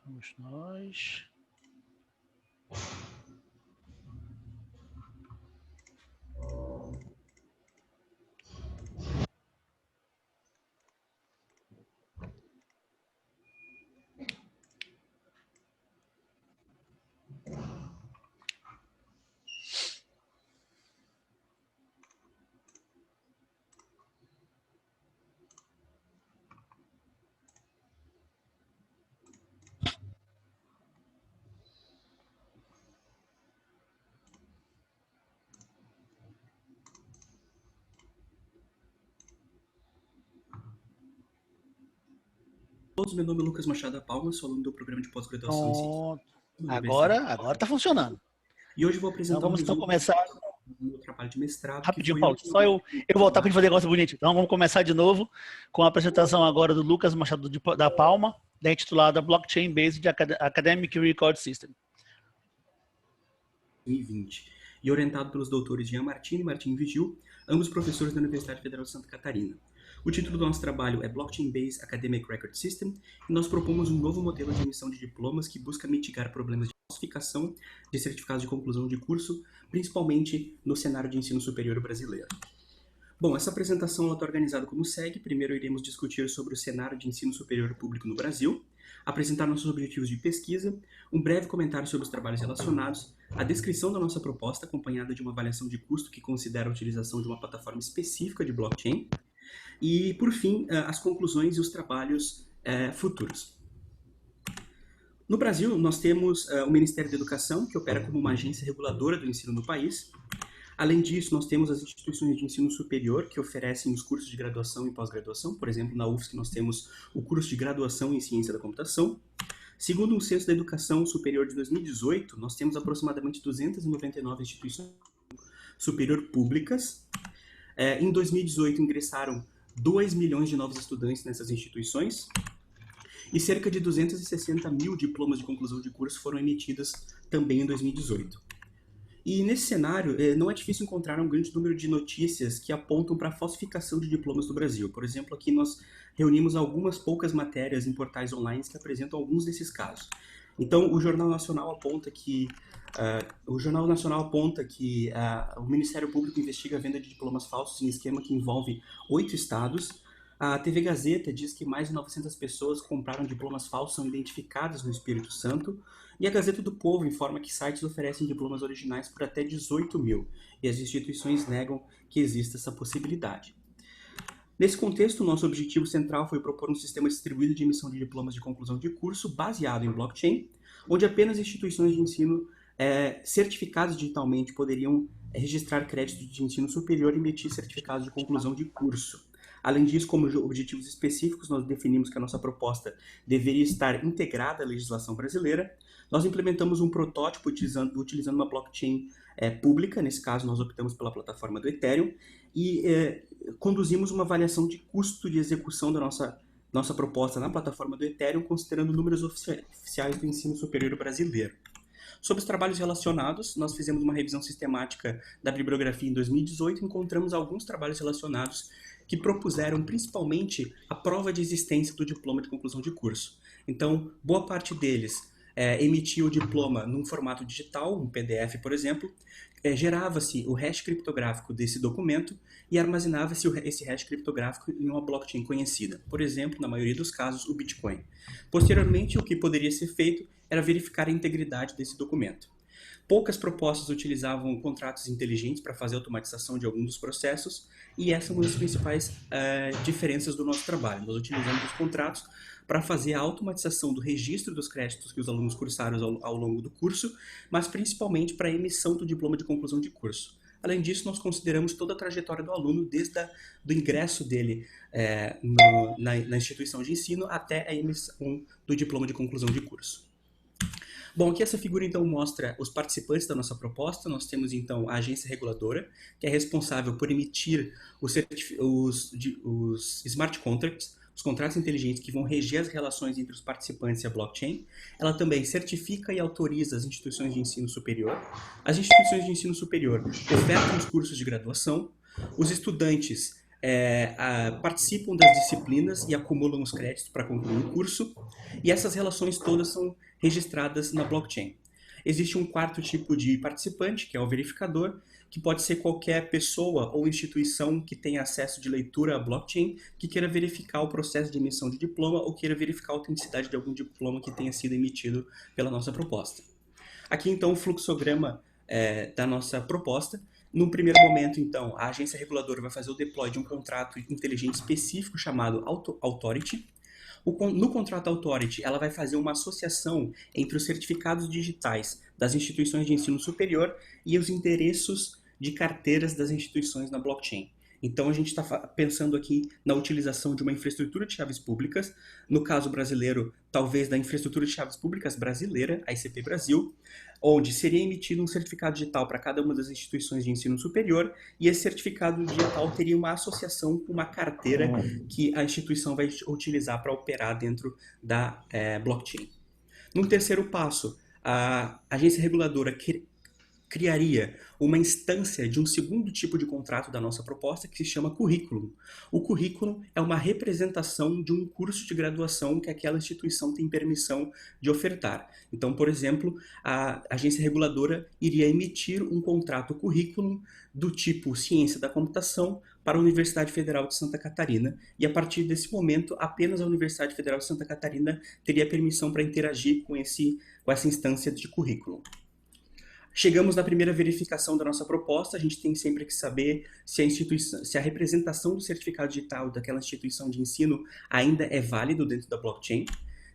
Vamos nós. Todos, meu nome é Lucas Machado da Palma, sou aluno do programa de pós-graduação em Ciências. Agora tá funcionando. E hoje eu vou apresentar então, vamos começar do meu trabalho de mestrado. Rapidinho, Paulo. Só eu voltar para fazer negócio bonito. Então, vamos começar de novo com a apresentação agora do Lucas Machado da Palma, intitulada Blockchain Based Academic Record System. 2020. E orientado pelos doutores Jean Martini e Martim Vigil, ambos professores da Universidade Federal de Santa Catarina. O título do nosso trabalho é Blockchain Based Academic Record System, e nós propomos um novo modelo de emissão de diplomas que busca mitigar problemas de falsificação de certificados de conclusão de curso, principalmente no cenário de ensino superior brasileiro. Bom, essa apresentação está organizada como segue. Primeiro iremos discutir sobre o cenário de ensino superior público no Brasil, apresentar nossos objetivos de pesquisa, um breve comentário sobre os trabalhos relacionados, a descrição da nossa proposta, acompanhada de uma avaliação de custo que considera a utilização de uma plataforma específica de blockchain, e, por fim, as conclusões e os trabalhos futuros. No Brasil, nós temos o Ministério da Educação, que opera como uma agência reguladora do ensino no país. Além disso, nós temos as instituições de ensino superior, que oferecem os cursos de graduação e pós-graduação. Por exemplo, na UFSC nós temos o curso de graduação em Ciência da Computação. Segundo o Censo da Educação Superior de 2018, nós temos aproximadamente 299 instituições superior públicas. Em 2018, ingressaram 2 milhões de novos estudantes nessas instituições e cerca de 260 mil diplomas de conclusão de curso foram emitidos também em 2018. E nesse cenário, não é difícil encontrar um grande número de notícias que apontam para a falsificação de diplomas no Brasil. Por exemplo, aqui nós reunimos algumas poucas matérias em portais online que apresentam alguns desses casos. Então, o Jornal Nacional aponta que o Ministério Público investiga a venda de diplomas falsos em esquema que envolve 8 estados. A TV Gazeta diz que mais de 900 pessoas compraram diplomas falsos são identificadas no Espírito Santo. E a Gazeta do Povo informa que sites oferecem diplomas originais por até 18 mil. E as instituições negam que exista essa possibilidade. Nesse contexto, nosso objetivo central foi propor um sistema distribuído de emissão de diplomas de conclusão de curso baseado em blockchain, onde apenas instituições de ensino certificadas digitalmente poderiam registrar créditos de ensino superior e emitir certificados de conclusão de curso. Além disso, como objetivos específicos, nós definimos que a nossa proposta deveria estar integrada à legislação brasileira. Nós implementamos um protótipo utilizando uma blockchain pública, nesse caso nós optamos pela plataforma do Ethereum, e conduzimos uma avaliação de custo de execução da nossa proposta na plataforma do Ethereum, considerando números oficiais do ensino superior brasileiro. Sobre os trabalhos relacionados, nós fizemos uma revisão sistemática da bibliografia em 2018 e encontramos alguns trabalhos relacionados que propuseram principalmente a prova de existência do diploma de conclusão de curso. Então, boa parte deles emitia o diploma num formato digital, um PDF, por exemplo, gerava-se o hash criptográfico desse documento e armazenava-se esse hash criptográfico em uma blockchain conhecida, por exemplo, na maioria dos casos, o Bitcoin. Posteriormente, o que poderia ser feito era verificar a integridade desse documento. Poucas propostas utilizavam contratos inteligentes para fazer a automatização de alguns dos processos, e essa é uma das principais diferenças do nosso trabalho. Nós utilizamos os contratos para fazer a automatização do registro dos créditos que os alunos cursaram ao longo do curso, mas principalmente para a emissão do diploma de conclusão de curso. Além disso, nós consideramos toda a trajetória do aluno, desde o ingresso dele na instituição de ensino até a emissão do diploma de conclusão de curso. Bom, aqui essa figura então mostra os participantes da nossa proposta. Nós temos então a agência reguladora, que é responsável por emitir os smart contracts, os contratos inteligentes que vão reger as relações entre os participantes e a blockchain. Ela também certifica e autoriza as instituições de ensino superior. As instituições de ensino superior ofertam os cursos de graduação. Os estudantes participam das disciplinas e acumulam os créditos para concluir o curso, e essas relações todas são registradas na blockchain. Existe um quarto tipo de participante, que é o verificador, que pode ser qualquer pessoa ou instituição que tenha acesso de leitura à blockchain, que queira verificar o processo de emissão de diploma ou queira verificar a autenticidade de algum diploma que tenha sido emitido pela nossa proposta. Aqui, então, o fluxograma da nossa proposta. No primeiro momento, então, a agência reguladora vai fazer o deploy de um contrato inteligente específico chamado Authority. No contrato Authority, ela vai fazer uma associação entre os certificados digitais das instituições de ensino superior e os endereços de carteiras das instituições na blockchain. Então, a gente está pensando aqui na utilização de uma infraestrutura de chaves públicas, no caso brasileiro, talvez da infraestrutura de chaves públicas brasileira, a ICP Brasil, onde seria emitido um certificado digital para cada uma das instituições de ensino superior, e esse certificado digital teria uma associação com uma carteira que a instituição vai utilizar para operar dentro da blockchain. No terceiro passo, a agência reguladora criaria uma instância de um segundo tipo de contrato da nossa proposta que se chama currículo. O currículo é uma representação de um curso de graduação que aquela instituição tem permissão de ofertar. Então, por exemplo, a agência reguladora iria emitir um contrato currículo do tipo Ciência da Computação para a Universidade Federal de Santa Catarina, e a partir desse momento apenas a Universidade Federal de Santa Catarina teria permissão para interagir com essa instância de currículo. Chegamos na primeira verificação da nossa proposta. A gente tem sempre que saber se a representação do certificado digital daquela instituição de ensino ainda é válido dentro da blockchain.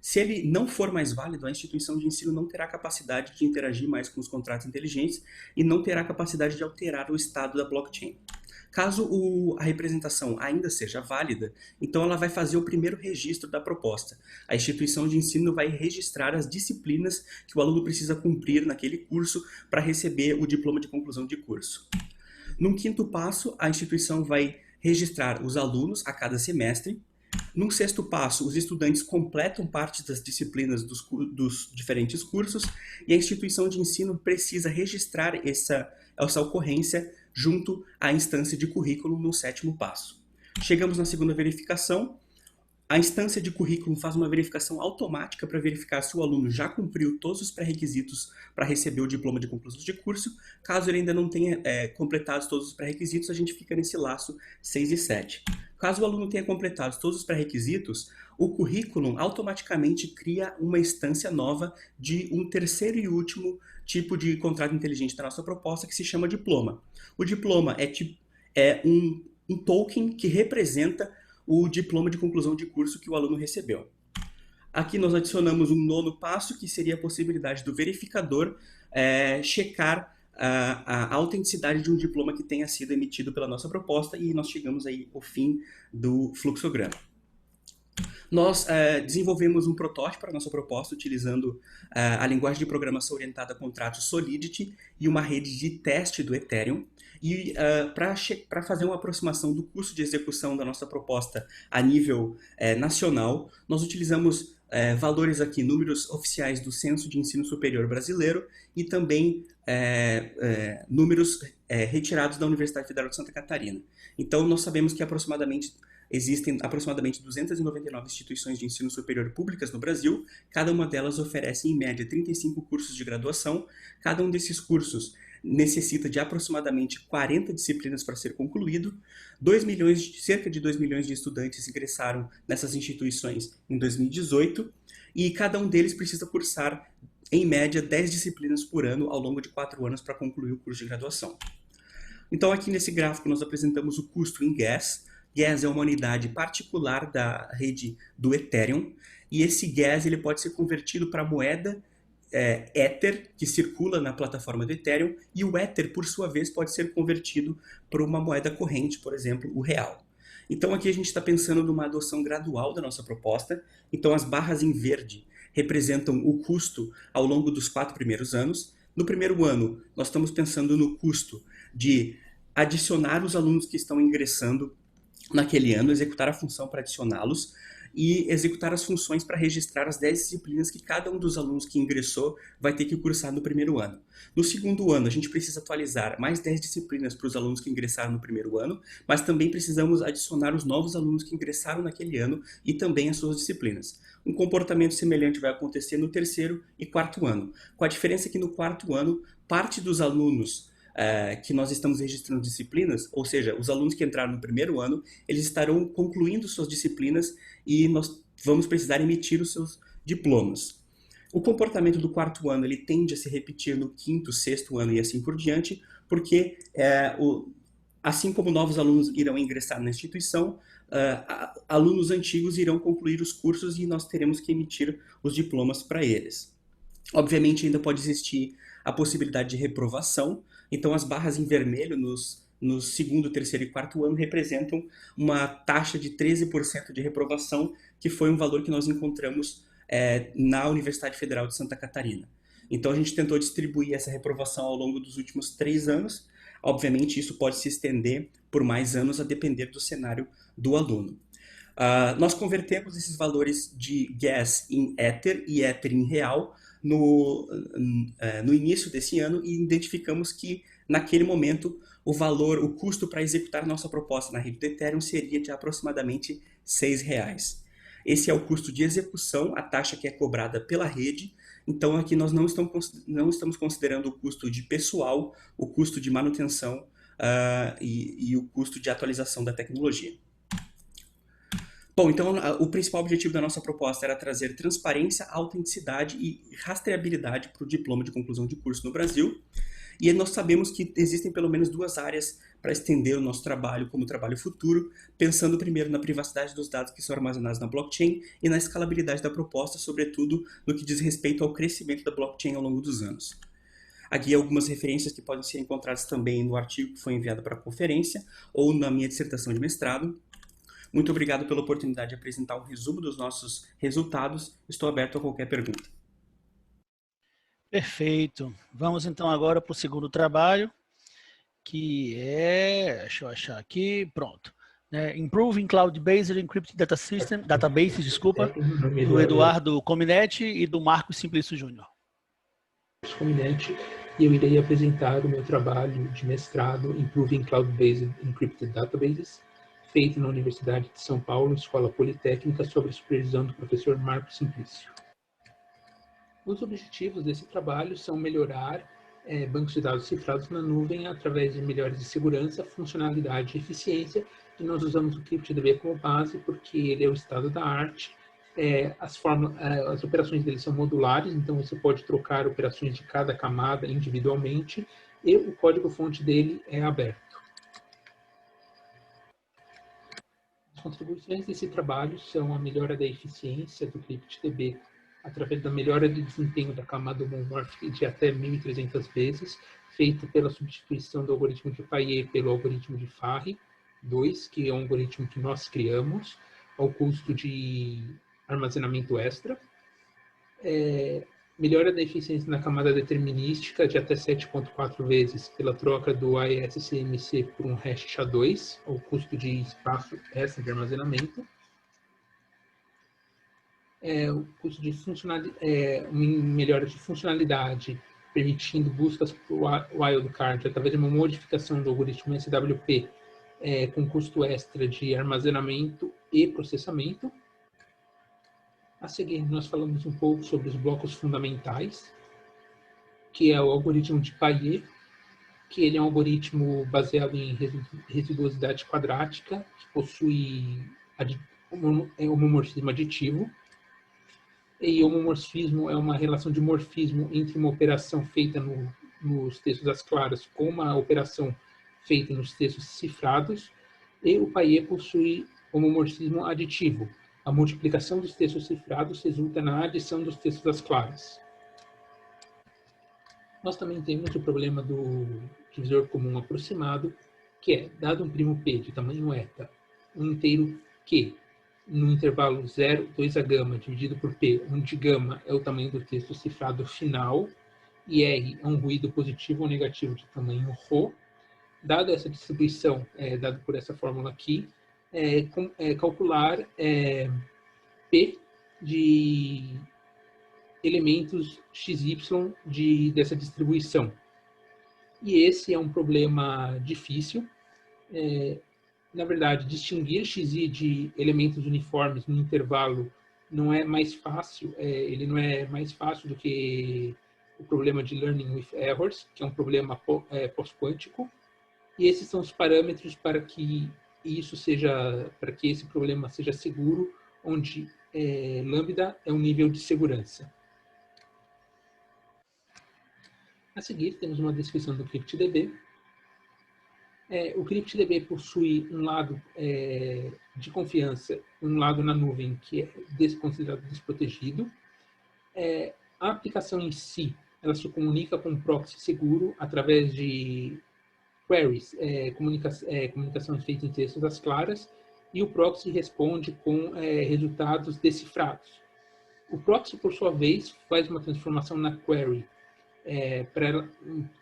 Se ele não for mais válido, a instituição de ensino não terá capacidade de interagir mais com os contratos inteligentes e não terá capacidade de alterar o estado da blockchain. Caso a representação ainda seja válida, então ela vai fazer o primeiro registro da proposta. A instituição de ensino vai registrar as disciplinas que o aluno precisa cumprir naquele curso para receber o diploma de conclusão de curso. Num quinto passo, a instituição vai registrar os alunos a cada semestre. Num sexto passo, os estudantes completam parte das disciplinas dos diferentes cursos, e a instituição de ensino precisa registrar essa ocorrência junto à instância de currículo no sétimo passo. Chegamos na segunda verificação. A instância de currículo faz uma verificação automática para verificar se o aluno já cumpriu todos os pré-requisitos para receber o diploma de conclusão de curso. Caso ele ainda não tenha completado todos os pré-requisitos, a gente fica nesse laço 6 e 7. Caso o aluno tenha completado todos os pré-requisitos, o currículo automaticamente cria uma instância nova de um terceiro e último tipo de contrato inteligente da nossa proposta, que se chama diploma. O diploma é um token que representa o diploma de conclusão de curso que o aluno recebeu. Aqui nós adicionamos um nono passo, que seria a possibilidade do verificador checar a autenticidade de um diploma que tenha sido emitido pela nossa proposta, e nós chegamos aí ao fim do fluxograma. Nós desenvolvemos um protótipo para a nossa proposta utilizando a linguagem de programação orientada a contratos Solidity e uma rede de teste do Ethereum. E para fazer uma aproximação do custo de execução da nossa proposta a nível nacional, nós utilizamos valores aqui, números oficiais do Censo de Ensino Superior Brasileiro e também números retirados da Universidade Federal de Santa Catarina. Então, nós sabemos que existem aproximadamente 299 instituições de ensino superior públicas no Brasil. Cada uma delas oferece, em média, 35 cursos de graduação. Cada um desses cursos necessita de aproximadamente 40 disciplinas para ser concluído. Cerca de 2 milhões de estudantes ingressaram nessas instituições em 2018, e cada um deles precisa cursar, em média, 10 disciplinas por ano ao longo de 4 anos para concluir o curso de graduação. Então, aqui nesse gráfico, nós apresentamos o custo em gas. Gas é uma unidade particular da rede do Ethereum, e esse gas ele pode ser convertido para moeda Ether, que circula na plataforma do Ethereum, e o Ether, por sua vez, pode ser convertido para uma moeda corrente, por exemplo, o real. Então aqui a gente está pensando numa adoção gradual da nossa proposta. Então as barras em verde representam o custo ao longo dos 4 primeiros anos. No primeiro ano, nós estamos pensando no custo de adicionar os alunos que estão ingressando naquele ano, executar a função para adicioná-los. e executar as funções para registrar as 10 disciplinas que cada um dos alunos que ingressou vai ter que cursar no primeiro ano. No segundo ano, a gente precisa atualizar mais 10 disciplinas para os alunos que ingressaram no primeiro ano, mas também precisamos adicionar os novos alunos que ingressaram naquele ano e também as suas disciplinas. Um comportamento semelhante vai acontecer no terceiro e quarto ano, com a diferença que no quarto ano, parte dos alunos que nós estamos registrando disciplinas, ou seja, os alunos que entraram no primeiro ano, eles estarão concluindo suas disciplinas e nós vamos precisar emitir os seus diplomas. O comportamento do quarto ano ele tende a se repetir no quinto, sexto ano e assim por diante, porque assim como novos alunos irão ingressar na instituição, alunos antigos irão concluir os cursos e nós teremos que emitir os diplomas para eles. Obviamente ainda pode existir a possibilidade de reprovação, então as barras em vermelho no segundo, terceiro e quarto ano representam uma taxa de 13% de reprovação, que foi um valor que nós encontramos na Universidade Federal de Santa Catarina. Então a gente tentou distribuir essa reprovação ao longo dos últimos 3 anos. Obviamente isso pode se estender por mais anos a depender do cenário do aluno. Nós convertemos esses valores de gas em Ether e Ether em real no início desse ano e identificamos que naquele momento o custo para executar nossa proposta na rede do Ethereum seria de aproximadamente R$6. Esse é o custo de execução, a taxa que é cobrada pela rede. Então aqui nós não estamos considerando o custo de pessoal, o custo de manutenção e o custo de atualização da tecnologia. Bom, então o principal objetivo da nossa proposta era trazer transparência, autenticidade e rastreabilidade para o diploma de conclusão de curso no Brasil. E nós sabemos que existem pelo menos 2 áreas para estender o nosso trabalho como trabalho futuro, pensando primeiro na privacidade dos dados que são armazenados na blockchain e na escalabilidade da proposta, sobretudo no que diz respeito ao crescimento da blockchain ao longo dos anos. Aqui algumas referências que podem ser encontradas também no artigo que foi enviado para a conferência ou na minha dissertação de mestrado. Muito obrigado pela oportunidade de apresentar um resumo dos nossos resultados. Estou aberto a qualquer pergunta. Perfeito. Vamos então agora para o segundo trabalho, que deixa eu achar aqui, pronto. Improving Cloud-Based Encrypted Databases, do Eduardo Cominetti e do Marcos Simplício Júnior. Cominetti, e eu irei apresentar o meu trabalho de mestrado Improving Cloud-Based Encrypted Databases, feito na Universidade de São Paulo, Escola Politécnica, sob a supervisão do professor Marcos Simplício. Os objetivos desse trabalho são melhorar bancos de dados cifrados na nuvem através de melhores de segurança, funcionalidade e eficiência, e nós usamos o CryptDB como base porque ele é o estado da arte. As operações dele são modulares, então você pode trocar operações de cada camada individualmente, e o código-fonte dele é aberto. As contribuições desse trabalho são a melhora da eficiência do CryptDB através da melhora de desempenho da camada homomórfica de até 1.300 vezes, feita pela substituição do algoritmo de Payet pelo algoritmo de Farry 2, que é um algoritmo que nós criamos, ao custo de armazenamento extra. Melhora da eficiência na camada determinística de até 7,4 vezes pela troca do AES-CMC por um hash SHA-2, ao custo de espaço extra de armazenamento. O custo de melhora de funcionalidade, permitindo buscas por wildcard através de uma modificação do algoritmo SWP com custo extra de armazenamento e processamento. A seguir, nós falamos um pouco sobre os blocos fundamentais, que é o algoritmo de Payet, que ele é um algoritmo baseado em residuosidade quadrática, que possui homomorfismo aditivo. E homomorfismo é uma relação de morfismo entre uma operação feita nos textos às claras com uma operação feita nos textos cifrados, e o Payet possui homomorfismo aditivo. A multiplicação dos textos cifrados resulta na adição dos textos às claras. Nós também temos o problema do divisor comum aproximado, que é, dado um primo P de tamanho eta, um inteiro Q, no intervalo 0, 2 a gama dividido por P, onde gama é o tamanho do texto cifrado final e R é um ruído positivo ou negativo de tamanho ρ. Dada essa distribuição, dado por essa fórmula aqui, calcular P de elementos XY dessa distribuição. E esse é um problema difícil. Na verdade, distinguir XI de elementos uniformes no intervalo não é mais fácil, ele não é mais fácil do que o problema de learning with errors, que é um problema pós-quântico. E esses são os parâmetros para que esse problema seja seguro, onde lambda é um nível de segurança. A seguir, temos uma descrição do CryptDB. O CryptDB possui um lado de confiança, um lado na nuvem que é considerado desprotegido. A aplicação em si, ela se comunica com um proxy seguro através de queries, comunicação feita em textos às claras, e o proxy responde com resultados decifrados. O proxy, por sua vez, faz uma transformação na query,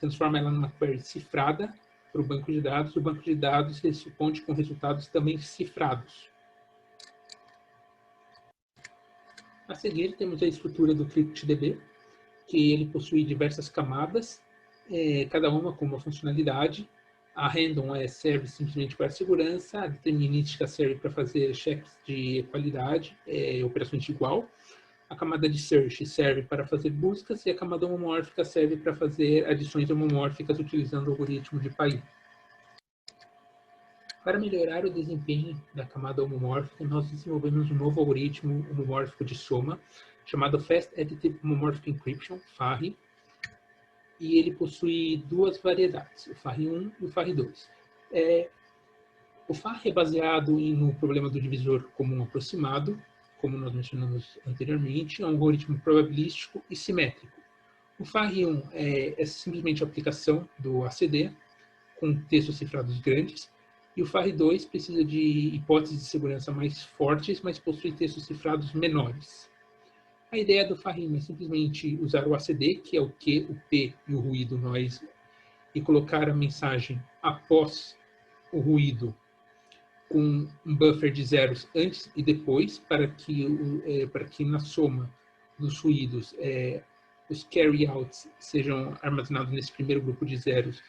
transforma ela numa query cifrada para o banco de dados. O banco de dados responde com resultados também cifrados. A seguir, temos a estrutura do CryptDB, que ele possui diversas camadas, cada uma com uma funcionalidade. A random serve simplesmente para segurança, a determinística serve para fazer checks de qualidade, operações de igual. A camada de search serve para fazer buscas e a camada homomórfica serve para fazer adições homomórficas utilizando o algoritmo de Pai. Para melhorar o desempenho da camada homomórfica, nós desenvolvemos um novo algoritmo homomórfico de soma, chamado Fast Additive Homomorphic Encryption, FARI, e ele possui duas variedades, o FARI1 e o FARI2. O FARI é baseado no problema do divisor comum aproximado, como nós mencionamos anteriormente, é um algoritmo probabilístico e simétrico. O FARI1 é simplesmente a aplicação do ACD, com textos cifrados grandes, e o FARI2 precisa de hipóteses de segurança mais fortes, mas possui textos cifrados menores. A ideia do FARI1 é simplesmente usar o ACD, que é o Q, o P e o ruído noise, e colocar a mensagem após o ruído com um buffer de zeros antes e depois, para que na soma dos ruídos os carry-outs sejam armazenados nesse primeiro grupo de zeros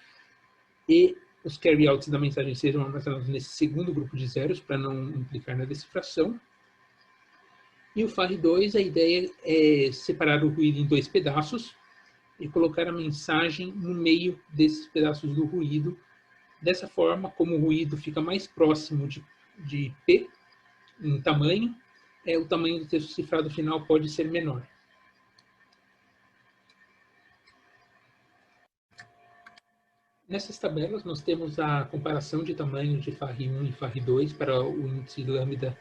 e os carry-outs da mensagem sejam armazenados nesse segundo grupo de zeros, para não implicar na decifração. E o FARI2, a ideia é separar o ruído em dois pedaços e colocar a mensagem no meio desses pedaços do ruído. Dessa forma, como o ruído fica mais próximo de P em tamanho, o tamanho do texto cifrado final pode ser menor. Nessas tabelas, nós temos a comparação de tamanho de FARI1 e FARI2 para o índice lambda,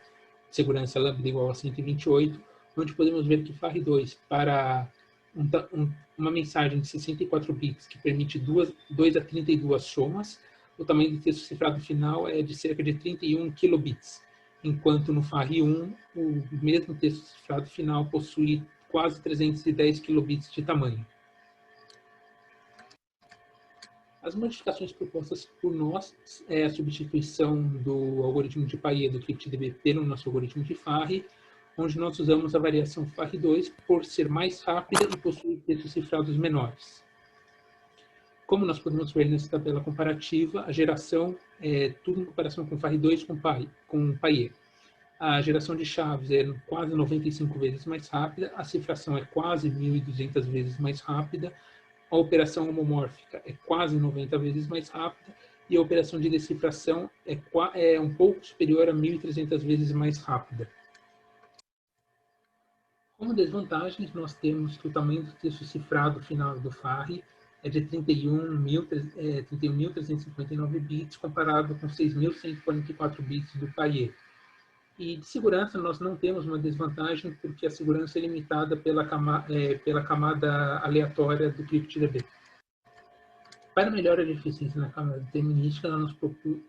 segurança lambda igual a 128, onde podemos ver que FARI2, para uma mensagem de 64 bits que permite 2 a 32 somas, o tamanho do texto cifrado final é de cerca de 31 kilobits, enquanto no FARI1, o mesmo texto cifrado final possui quase 310 kilobits de tamanho. As modificações propostas por nós é a substituição do algoritmo de Pai do CryptDB pelo nosso algoritmo de FARI, onde nós usamos a variação FARI2 por ser mais rápida e possuir textos cifrados menores. Como nós podemos ver nessa tabela comparativa, a geração é tudo em comparação com FARI2 com Pai. A geração de chaves é quase 95 vezes mais rápida, a cifração é quase 1.200 vezes mais rápida, a operação homomórfica é quase 90 vezes mais rápida e a operação de decifração é um pouco superior a 1.300 vezes mais rápida. Como desvantagens, nós temos que o tamanho do texto cifrado final do FARI é de 31.359 bits, comparado com 6.144 bits do Pai. E de segurança, nós não temos uma desvantagem, porque a segurança é limitada pela camada aleatória do CryptDB. Para melhorar a eficiência na camada determinística, nós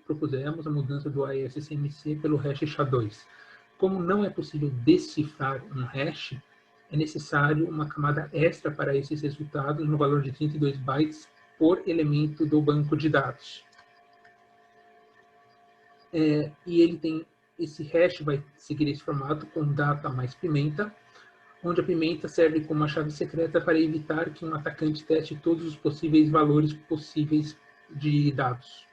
propusemos a mudança do AES-CMC pelo hash SHA-2. Como não é possível decifrar um hash, é necessário uma camada extra para esses resultados no valor de 32 bytes por elemento do banco de dados. E esse hash vai seguir esse formato com data mais pimenta, onde a pimenta serve como uma chave secreta para evitar que um atacante teste todos os possíveis valores possíveis de dados.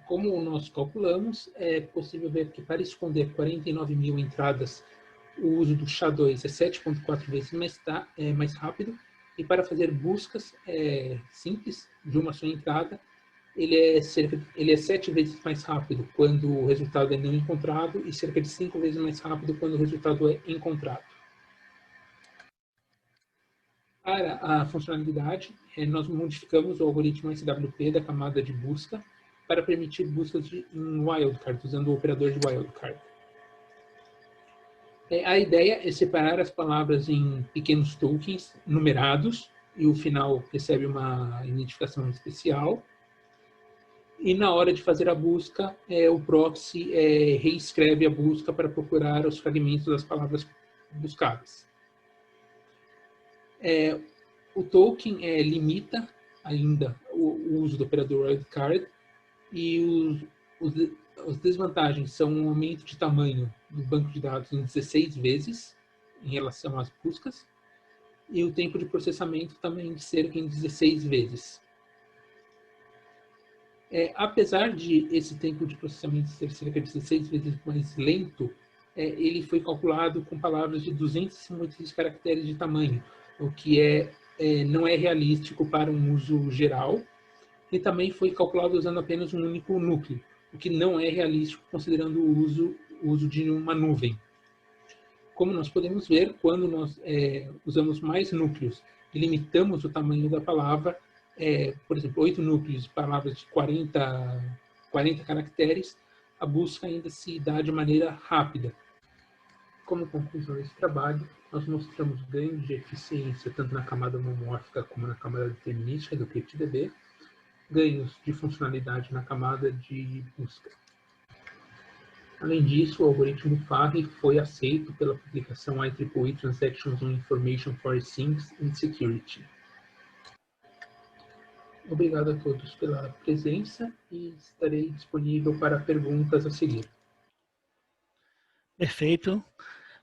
Como nós calculamos, é possível ver que para esconder 49 mil entradas, o uso do SHA-2 é 7,4 vezes mais rápido, e para fazer buscas simples de uma só entrada, ele é 7 vezes mais rápido quando o resultado é não encontrado e cerca de 5 vezes mais rápido quando o resultado é encontrado. Para a funcionalidade, nós modificamos o algoritmo SWP da camada de busca para permitir buscas em wildcard, usando o operador de wildcard. A ideia é separar as palavras em pequenos tokens numerados e o final recebe uma identificação especial. E na hora de fazer a busca, o proxy reescreve a busca para procurar os fragmentos das palavras buscadas. O token limita ainda o uso do operador wildcard e as desvantagens são um aumento de tamanho do banco de dados em 16 vezes em relação às buscas e o tempo de processamento também de cerca em 16 vezes. Apesar de esse tempo de processamento ser cerca de 16 vezes mais lento, ele foi calculado com palavras de 256 caracteres de tamanho, o que não é realístico para um uso geral, e também foi calculado usando apenas um único núcleo, o que não é realístico considerando o uso de uma nuvem. Como nós podemos ver, quando nós usamos mais núcleos e limitamos o tamanho da palavra, por exemplo, 8 núcleos de palavras de 40 caracteres, a busca ainda se dá de maneira rápida. Como conclusão desse trabalho, nós mostramos ganhos de eficiência tanto na camada homomórfica como na camada determinística do CryptDB, ganhos de funcionalidade na camada de busca. Além disso, o algoritmo FARRI foi aceito pela publicação IEEE Transactions on Information for Things and Security. Obrigado a todos pela presença e estarei disponível para perguntas a seguir. Perfeito.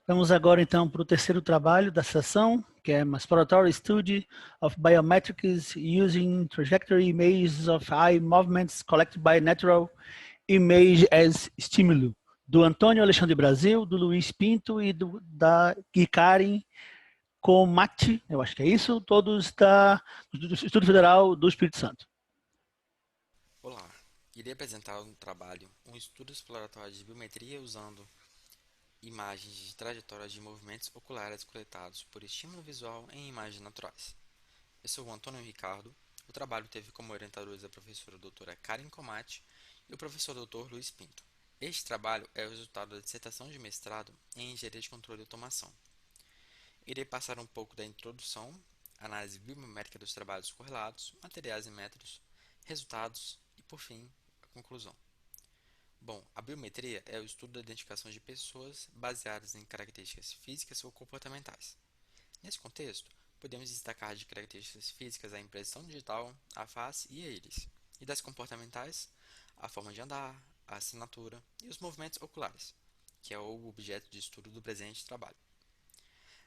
Vamos agora então para o terceiro trabalho da sessão, que é Exploratory Study of Biometrics Using Trajectory Images of Eye Movements Collected by Natural Image as Stimuli, do Antônio Alexandre Brasil, do Luiz Pinto e da Karen Comatti, eu acho que é isso, todos do Instituto Federal do Espírito Santo. Olá, irei apresentar um trabalho, um estudo exploratório de biometria usando imagens de trajetórias de movimentos oculares coletados por estímulo visual em imagens naturais. Eu sou o Antônio Ricardo. O trabalho teve como orientadores a professora doutora Karen Comatti e o professor doutor Luiz Pinto. Este trabalho é o resultado da dissertação de mestrado em Engenharia de Controle e Automação. Irei passar um pouco da introdução, análise biomimética dos trabalhos correlatos, materiais e métodos, resultados e, por fim, a conclusão. Bom, a biometria é o estudo da identificação de pessoas baseadas em características físicas ou comportamentais. Nesse contexto, podemos destacar de características físicas a impressão digital, a face e a íris, e das comportamentais, a forma de andar, a assinatura e os movimentos oculares, que é o objeto de estudo do presente trabalho.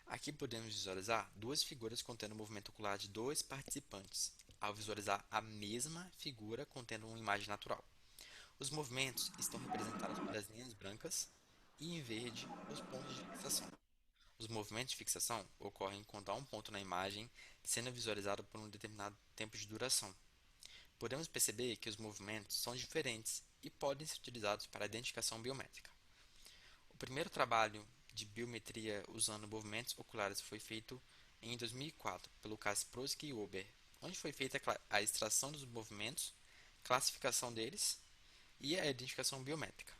Aqui podemos visualizar duas figuras contendo o movimento ocular de dois participantes, ao visualizar a mesma figura contendo uma imagem natural. Os movimentos estão representados pelas linhas brancas e em verde os pontos de fixação. Os movimentos de fixação ocorrem quando há um ponto na imagem sendo visualizado por um determinado tempo de duração. Podemos perceber que os movimentos são diferentes e podem ser utilizados para a identificação biométrica. O primeiro trabalho de biometria usando movimentos oculares foi feito em 2004 pelo Kaspersky e Ober, onde foi feita a extração dos movimentos, classificação deles e a identificação biométrica.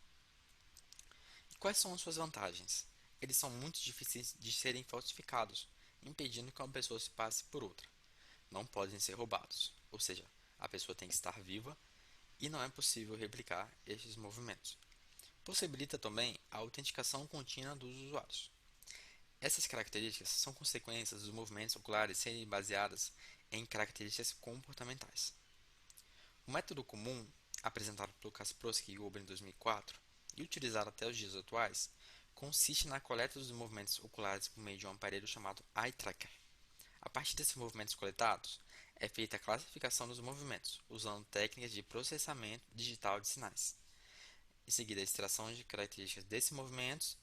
E quais são as suas vantagens? Eles são muito difíceis de serem falsificados, impedindo que uma pessoa se passe por outra. Não podem ser roubados, ou seja, a pessoa tem que estar viva e não é possível replicar estes movimentos. Possibilita também a autenticação contínua dos usuários. Essas características são consequências dos movimentos oculares serem baseadas em características comportamentais. O método comum apresentado pelo Kaspersky e Huber em 2004 e utilizado até os dias atuais, consiste na coleta dos movimentos oculares por meio de um aparelho chamado Eye Tracker. A partir desses movimentos coletados, é feita a classificação dos movimentos, usando técnicas de processamento digital de sinais. Em seguida, a extração de características desses movimentos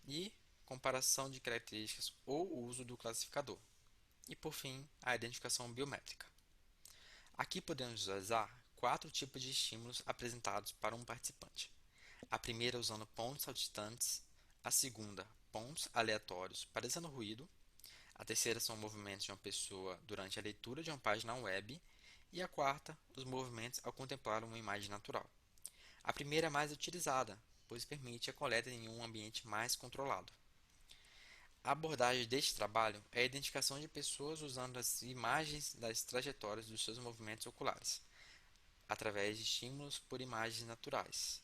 e comparação de características ou uso do classificador. E, por fim, a identificação biométrica. Aqui podemos visualizar 4 tipos de estímulos apresentados para um participante. A primeira usando pontos saltitantes, a segunda, pontos aleatórios parecendo ruído, a terceira são movimentos de uma pessoa durante a leitura de uma página web e a quarta, os movimentos ao contemplar uma imagem natural. A primeira é mais utilizada, pois permite a coleta em um ambiente mais controlado. A abordagem deste trabalho é a identificação de pessoas usando as imagens das trajetórias dos seus movimentos oculares, através de estímulos por imagens naturais.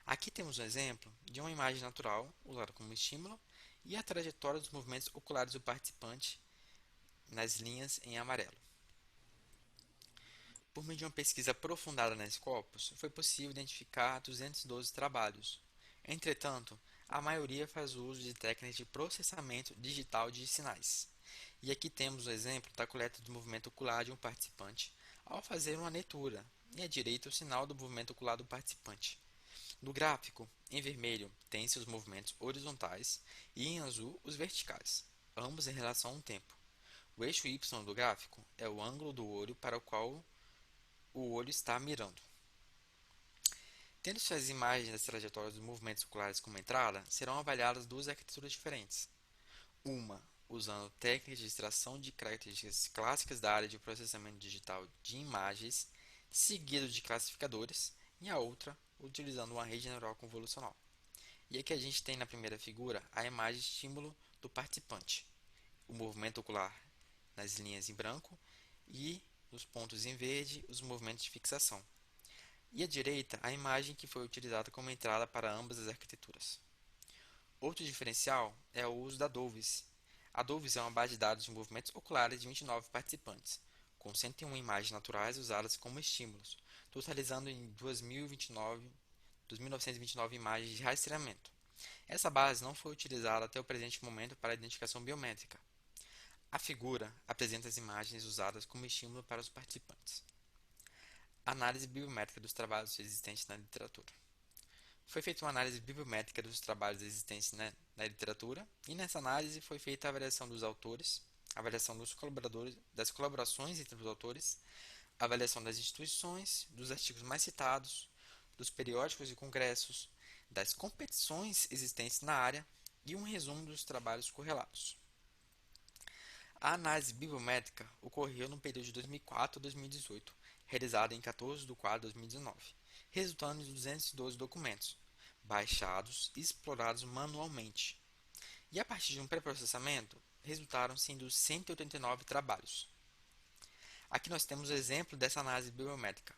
Aqui temos um exemplo de uma imagem natural usada como estímulo e a trajetória dos movimentos oculares do participante nas linhas em amarelo. Por meio de uma pesquisa aprofundada na Scopus, foi possível identificar 212 trabalhos. Entretanto, a maioria faz uso de técnicas de processamento digital de sinais. E aqui temos o exemplo da coleta do movimento ocular de um participante ao fazer uma leitura, e à direita o sinal do movimento ocular do participante. No gráfico, em vermelho, tem-se os movimentos horizontais e em azul os verticais, ambos em relação ao tempo. O eixo Y do gráfico é o ângulo do olho para o qual o olho está mirando. Tendo-se as imagens das trajetórias dos movimentos oculares como entrada, serão avaliadas duas arquiteturas diferentes. Uma usando técnicas de extração de características clássicas da área de processamento digital de imagens, seguido de classificadores, e a outra utilizando uma rede neural convolucional. E aqui a gente tem na primeira figura a imagem estímulo do participante, o movimento ocular nas linhas em branco e nos pontos em verde os movimentos de fixação. E à direita a imagem que foi utilizada como entrada para ambas as arquiteturas. Outro diferencial é o uso da Dovis. A Dovis é uma base de dados de movimentos oculares de 29 participantes, com 101 imagens naturais usadas como estímulos, totalizando em 2.929 imagens de rastreamento. Essa base não foi utilizada até o presente momento para a identificação biométrica. A figura apresenta as imagens usadas como estímulo para os participantes. Análise biométrica dos trabalhos existentes na literatura. Foi feita uma análise biométrica dos trabalhos existentes na literatura e nessa análise foi feita a avaliação dos autores, a avaliação dos colaboradores, das colaborações entre os autores, a avaliação das instituições, dos artigos mais citados, dos periódicos e congressos, das competições existentes na área e um resumo dos trabalhos correlatos. A análise bibliométrica ocorreu no período de 2004 a 2018, realizada em 14 de 4 de 2019, resultando em 212 documentos, baixados e explorados manualmente. E a partir de um pré-processamento, resultaram-se em 189 trabalhos. Aqui nós temos o exemplo dessa análise bibliométrica,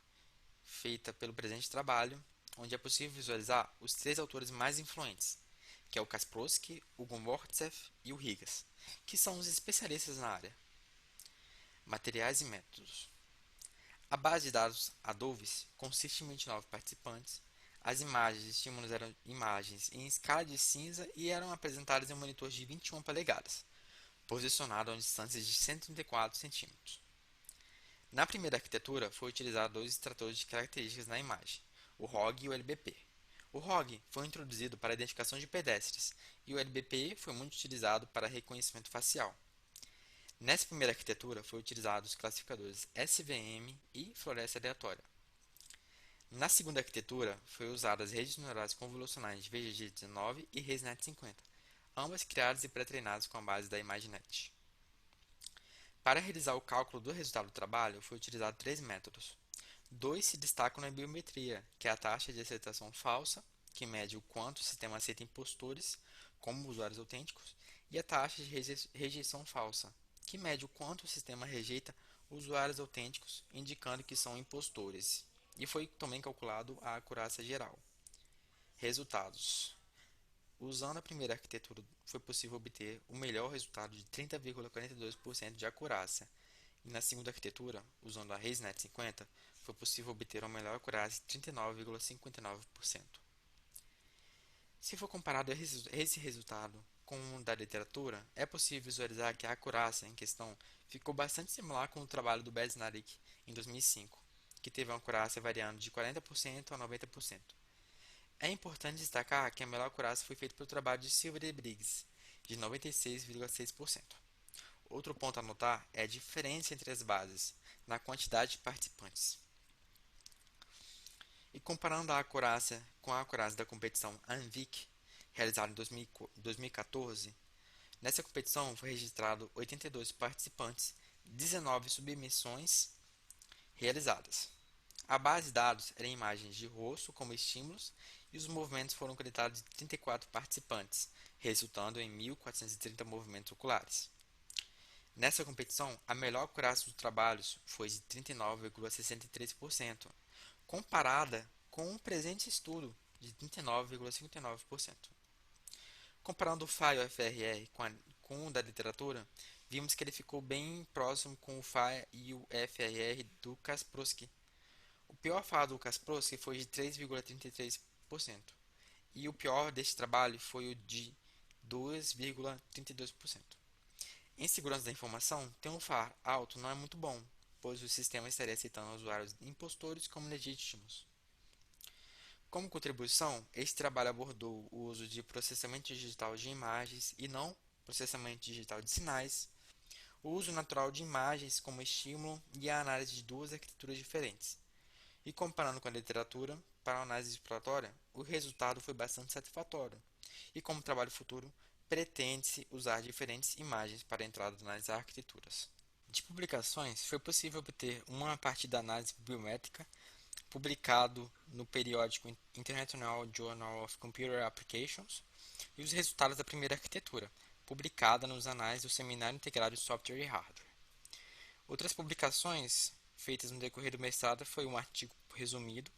feita pelo presente trabalho, onde é possível visualizar os 3 autores mais influentes, que é o Kaspersky, o Gomortsev e o Higas, que são os especialistas na área. Materiais e métodos. A base de dados Adovis consiste em 29 participantes. As imagens de estímulos eram imagens em escala de cinza e eram apresentadas em um monitor de 21 polegadas, posicionado a uma distância de 134 centímetros. Na primeira arquitetura, foi utilizado 2 extratores de características na imagem, o ROG e o LBP. O ROG foi introduzido para a identificação de pedestres e o LBP foi muito utilizado para reconhecimento facial. Nessa primeira arquitetura, foi utilizado os classificadores SVM e floresta aleatória. Na segunda arquitetura, foi usado as redes neurais convolucionais de VGG19 e ResNet50, ambas criadas e pré-treinadas com a base da ImageNet. Para realizar o cálculo do resultado do trabalho, foi utilizado 3 métodos. 2 se destacam na biometria, que é a taxa de aceitação falsa, que mede o quanto o sistema aceita impostores, como usuários autênticos, e a taxa de rejeição falsa, que mede o quanto o sistema rejeita usuários autênticos, indicando que são impostores. E foi também calculado a acurácia geral. Resultados. Usando a primeira arquitetura, foi possível obter o melhor resultado de 30,42% de acurácia. E na segunda arquitetura, usando a ResNet50, foi possível obter uma melhor acurácia de 39,59%. Se for comparado esse resultado com o da literatura, é possível visualizar que a acurácia em questão ficou bastante similar com o trabalho do Besnarik em 2005, que teve uma acurácia variando de 40% a 90%. É importante destacar que a melhor acurácia foi feita pelo trabalho de Silver e Briggs, de 96,6%. Outro ponto a notar é a diferença entre as bases, na quantidade de participantes. E comparando a acurácia com a acurácia da competição ANVIC, realizada em 2014, nessa competição foi registrado 82 participantes, 19 submissões realizadas. A base de dados era imagens de rosto como estímulos e os movimentos foram coletados de 34 participantes, resultando em 1.430 movimentos oculares. Nessa competição, a melhor acurácia dos trabalhos foi de 39,63%, comparada com o presente estudo de 39,59%. Comparando o FAI-UFRR com o da literatura, vimos que ele ficou bem próximo com o FAI e o FRR do Kaspersky. O pior FAI do Kaspersky foi de 3,33%, e o pior deste trabalho foi o de 2,32%. Em segurança da informação, ter um FAR alto não é muito bom, pois o sistema estaria aceitando usuários impostores como legítimos. Como contribuição, este trabalho abordou o uso de processamento digital de imagens e não processamento digital de sinais, o uso natural de imagens como estímulo e a análise de duas arquiteturas diferentes. E comparando com a literatura, para a análise exploratória, o resultado foi bastante satisfatório. E como trabalho futuro, pretende-se usar diferentes imagens para a entrada nas arquiteturas. De publicações, foi possível obter uma a partir da análise biométrica, publicado no periódico International Journal of Computer Applications, e os resultados da primeira arquitetura, publicada nos anais do Seminário Integrado de Software e Hardware. Outras publicações feitas no decorrer do mestrado foi um artigo resumido,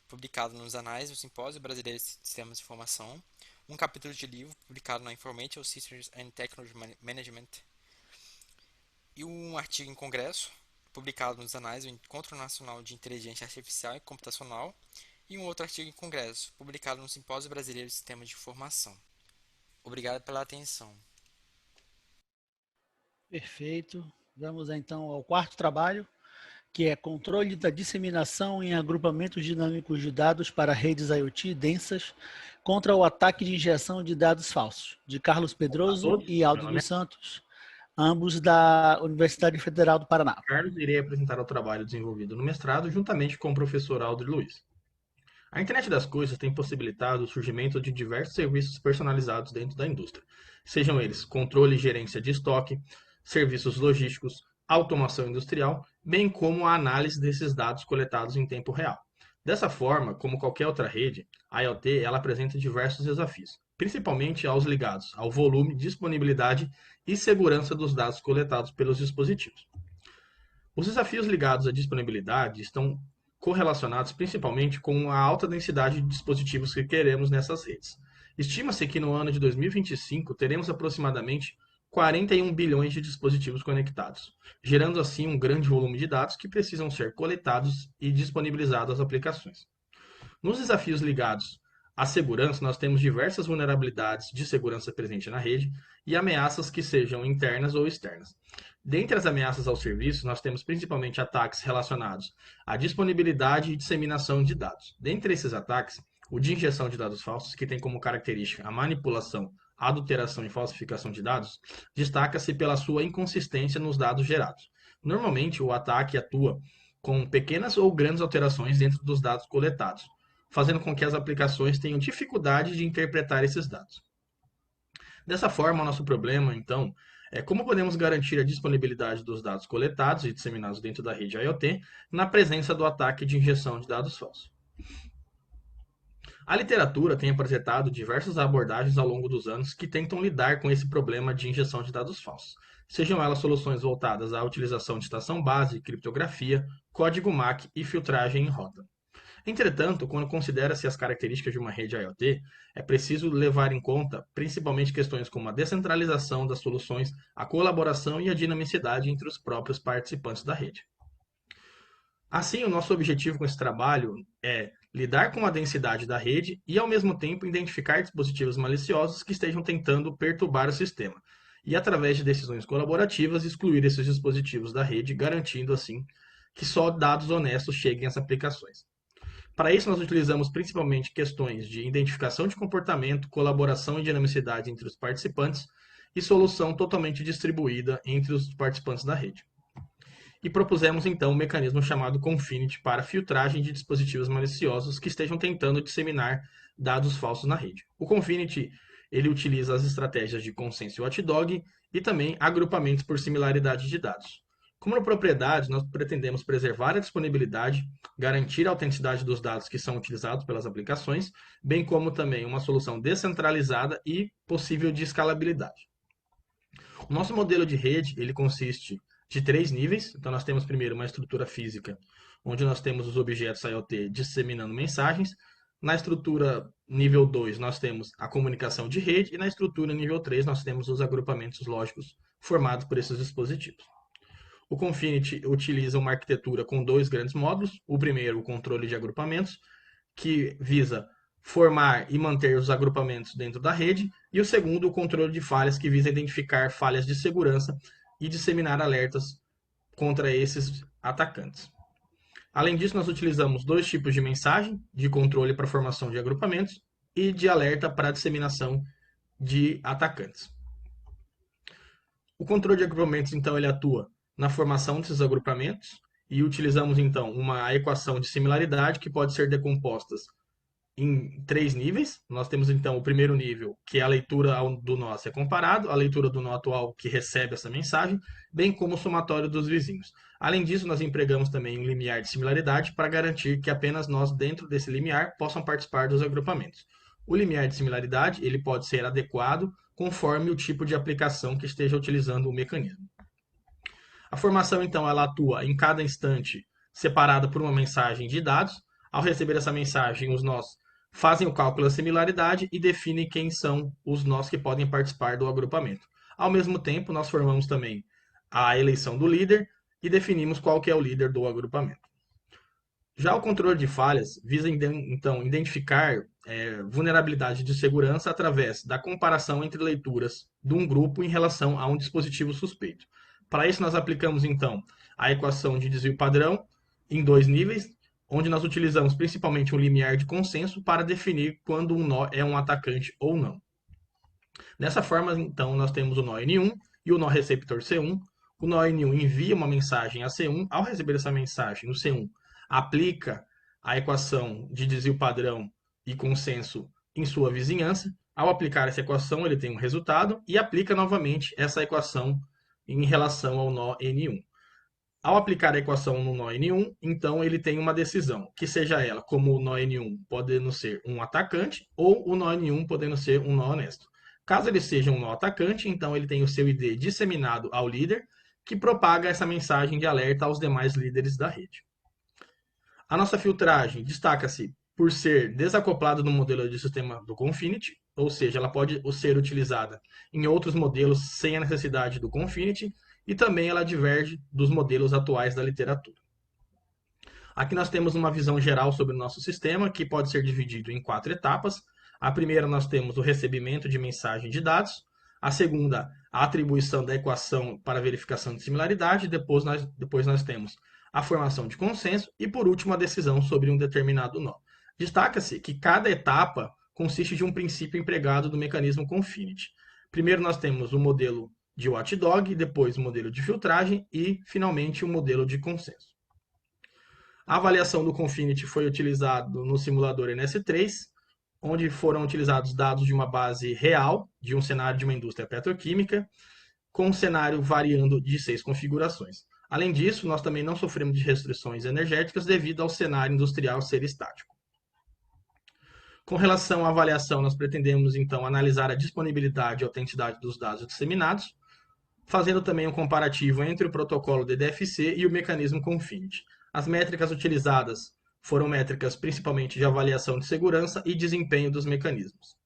publicado nos anais do Simpósio Brasileiro de Sistemas de Informação, um capítulo de livro publicado na Information Systems and Technology Management, e um artigo em congresso, publicado nos anais do Encontro Nacional de Inteligência Artificial e Computacional, e um outro artigo em congresso, publicado no Simpósio Brasileiro de Sistemas de Informação. Obrigado pela atenção. Perfeito. Vamos então ao quarto trabalho, que é controle da disseminação em agrupamentos dinâmicos de dados para redes IoT densas contra o ataque de injeção de dados falsos, de Carlos Pedroso e Aldo dos Santos, ambos da Universidade Federal do Paraná. Carlos, irei apresentar o trabalho desenvolvido no mestrado juntamente com o professor Aldo Luiz. A internet das coisas tem possibilitado o surgimento de diversos serviços personalizados dentro da indústria, sejam eles controle e gerência de estoque, serviços logísticos, automação industrial, bem como a análise desses dados coletados em tempo real. Dessa forma, como qualquer outra rede, a IoT ela apresenta diversos desafios, principalmente aos ligados ao volume, disponibilidade e segurança dos dados coletados pelos dispositivos. Os desafios ligados à disponibilidade estão correlacionados principalmente com a alta densidade de dispositivos que queremos nessas redes. Estima-se que no ano de 2025 teremos aproximadamente 41 bilhões de dispositivos conectados, gerando assim um grande volume de dados que precisam ser coletados e disponibilizados às aplicações. Nos desafios ligados à segurança, nós temos diversas vulnerabilidades de segurança presentes na rede e ameaças que sejam internas ou externas. Dentre as ameaças ao serviço, nós temos principalmente ataques relacionados à disponibilidade e disseminação de dados. Dentre esses ataques, o de injeção de dados falsos, que tem como característica a manipulação, adulteração e falsificação de dados, destaca-se pela sua inconsistência nos dados gerados. Normalmente, o ataque atua com pequenas ou grandes alterações dentro dos dados coletados, fazendo com que as aplicações tenham dificuldade de interpretar esses dados. Dessa forma, o nosso problema, então, é como podemos garantir a disponibilidade dos dados coletados e disseminados dentro da rede IoT na presença do ataque de injeção de dados falsos. A literatura tem apresentado diversas abordagens ao longo dos anos que tentam lidar com esse problema de injeção de dados falsos, sejam elas soluções voltadas à utilização de estação base, criptografia, código MAC e filtragem em rota. Entretanto, quando considera-se as características de uma rede IoT, é preciso levar em conta principalmente questões como a descentralização das soluções, a colaboração e a dinamicidade entre os próprios participantes da rede. Assim, o nosso objetivo com esse trabalho é lidar com a densidade da rede e, ao mesmo tempo, identificar dispositivos maliciosos que estejam tentando perturbar o sistema. E, através de decisões colaborativas, excluir esses dispositivos da rede, garantindo, assim, que só dados honestos cheguem às aplicações. Para isso, nós utilizamos principalmente questões de identificação de comportamento, colaboração e dinamicidade entre os participantes e solução totalmente distribuída entre os participantes da rede. E propusemos então um mecanismo chamado Confinity para filtragem de dispositivos maliciosos que estejam tentando disseminar dados falsos na rede. O Confinity ele utiliza as estratégias de consenso e watchdog e também agrupamentos por similaridade de dados. Como propriedade, nós pretendemos preservar a disponibilidade, garantir a autenticidade dos dados que são utilizados pelas aplicações, bem como também uma solução descentralizada e possível de escalabilidade. O nosso modelo de rede ele consiste de 3 níveis. Então, nós temos primeiro uma estrutura física, onde nós temos os objetos IoT disseminando mensagens. Na estrutura nível 2, nós temos a comunicação de rede. E na estrutura nível 3, nós temos os agrupamentos lógicos formados por esses dispositivos. O Confinity utiliza uma arquitetura com 2 grandes módulos. O primeiro, o controle de agrupamentos, que visa formar e manter os agrupamentos dentro da rede. E o segundo, o controle de falhas, que visa identificar falhas de segurança e disseminar alertas contra esses atacantes. Além disso, nós utilizamos 2 tipos de mensagem, de controle para formação de agrupamentos e de alerta para disseminação de atacantes. O controle de agrupamentos, então, ele atua na formação desses agrupamentos e utilizamos, então, uma equação de similaridade que pode ser decomposta em 3 níveis. Nós temos, então, o primeiro nível, que é a leitura do nó a ser comparado, a leitura do nó atual que recebe essa mensagem, bem como o somatório dos vizinhos. Além disso, nós empregamos também um limiar de similaridade para garantir que apenas nós, dentro desse limiar, possam participar dos agrupamentos. O limiar de similaridade ele pode ser adequado conforme o tipo de aplicação que esteja utilizando o mecanismo. A formação, então, ela atua em cada instante separada por uma mensagem de dados. Ao receber essa mensagem, os nós fazem o cálculo da similaridade e definem quem são os nós que podem participar do agrupamento. Ao mesmo tempo, nós formamos também a eleição do líder e definimos qual que é o líder do agrupamento. Já o controle de falhas visa, então, identificar vulnerabilidade de segurança através da comparação entre leituras de um grupo em relação a um dispositivo suspeito. Para isso, nós aplicamos, então, a equação de desvio padrão em 2 níveis, onde nós utilizamos principalmente um limiar de consenso para definir quando um nó é um atacante ou não. Dessa forma, então, nós temos o nó N1 e o nó receptor C1. O nó N1 envia uma mensagem a C1. Ao receber essa mensagem, o C1 aplica a equação de desvio padrão e consenso em sua vizinhança. Ao aplicar essa equação, ele tem um resultado e aplica novamente essa equação em relação ao nó N1. Ao aplicar a equação no nó N1, então ele tem uma decisão, que seja ela como o nó N1 podendo ser um atacante ou o nó N1 podendo ser um nó honesto. Caso ele seja um nó atacante, então ele tem o seu ID disseminado ao líder, que propaga essa mensagem de alerta aos demais líderes da rede. A nossa filtragem destaca-se por ser desacoplada do modelo de sistema do Confinity, ou seja, ela pode ser utilizada em outros modelos sem a necessidade do Confinity, e também ela diverge dos modelos atuais da literatura. Aqui nós temos uma visão geral sobre o nosso sistema, que pode ser dividido em 4 etapas. A primeira, nós temos o recebimento de mensagem de dados. A segunda, a atribuição da equação para verificação de similaridade. Depois nós temos a formação de consenso. E, por último, a decisão sobre um determinado nó. Destaca-se que cada etapa consiste de um princípio empregado do mecanismo Confinity. Primeiro, nós temos o modelo de watchdog, depois o modelo de filtragem e, finalmente, o modelo de consenso. A avaliação do Confinity foi utilizado no simulador NS3, onde foram utilizados dados de uma base real, de um cenário de uma indústria petroquímica, com um cenário variando de 6 configurações. Além disso, nós também não sofremos de restrições energéticas devido ao cenário industrial ser estático. Com relação à avaliação, nós pretendemos, então, analisar a disponibilidade e autenticidade dos dados disseminados, fazendo também um comparativo entre o protocolo DDFC e o mecanismo Confinity. As métricas utilizadas foram métricas principalmente de avaliação de segurança e desempenho dos mecanismos.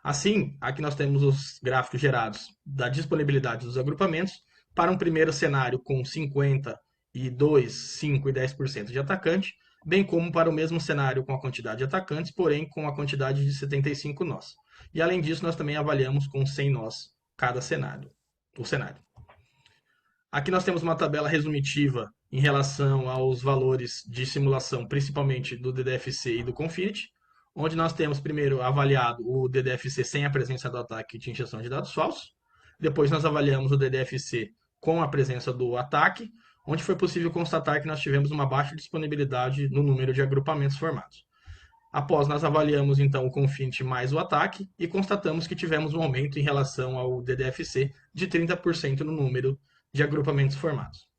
Assim, aqui nós temos os gráficos gerados da disponibilidade dos agrupamentos para um primeiro cenário com 50 e 2, 5 e 10% de atacante, bem como para o mesmo cenário com a quantidade de atacantes, porém com a quantidade de 75 nós. E além disso, nós também avaliamos com 100 nós cada cenário, o cenário. Aqui nós temos uma tabela resumitiva em relação aos valores de simulação, principalmente do DDFC e do Confinity, onde nós temos primeiro avaliado o DDFC sem a presença do ataque de injeção de dados falsos. Depois nós avaliamos o DDFC com a presença do ataque, onde foi possível constatar que nós tivemos uma baixa disponibilidade no número de agrupamentos formados. Após, nós avaliamos então o Confinity mais o ataque e constatamos que tivemos um aumento em relação ao DDFC de 30% no número de agrupamentos formados.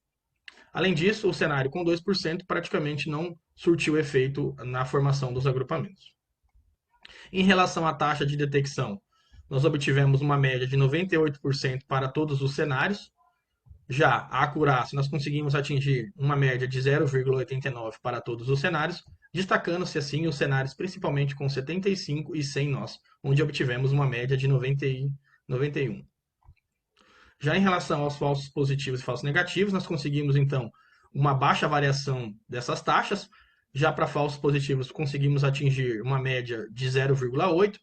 Além disso, o cenário com 2% praticamente não surtiu efeito na formação dos agrupamentos. Em relação à taxa de detecção, nós obtivemos uma média de 98% para todos os cenários. Já a acurácia, nós conseguimos atingir uma média de 0,89 para todos os cenários, destacando-se assim os cenários principalmente com 75 e 100 nós, onde obtivemos uma média de 91. Já em relação aos falsos positivos e falsos negativos, nós conseguimos então uma baixa variação dessas taxas. Já para falsos positivos conseguimos atingir uma média de 0,8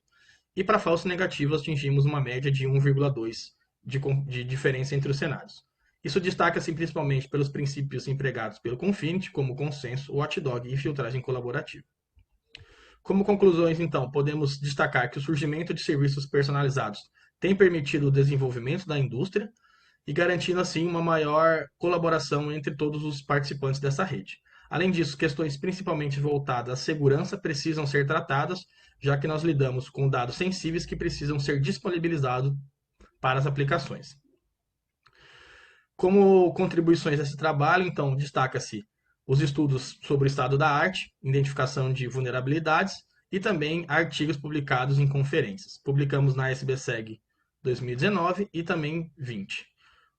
e para falsos negativos atingimos uma média de 1,2 de diferença entre os cenários. Isso destaca-se principalmente pelos princípios empregados pelo Confinity, como consenso, watchdog e filtragem colaborativa. Como conclusões, então, podemos destacar que o surgimento de serviços personalizados tem permitido o desenvolvimento da indústria e garantindo, assim, uma maior colaboração entre todos os participantes dessa rede. Além disso, questões principalmente voltadas à segurança precisam ser tratadas, já que nós lidamos com dados sensíveis que precisam ser disponibilizados para as aplicações. Como contribuições a esse trabalho, então, destaca-se os estudos sobre o estado da arte, identificação de vulnerabilidades e também artigos publicados em conferências. Publicamos na SBSEG 2019 e também 20.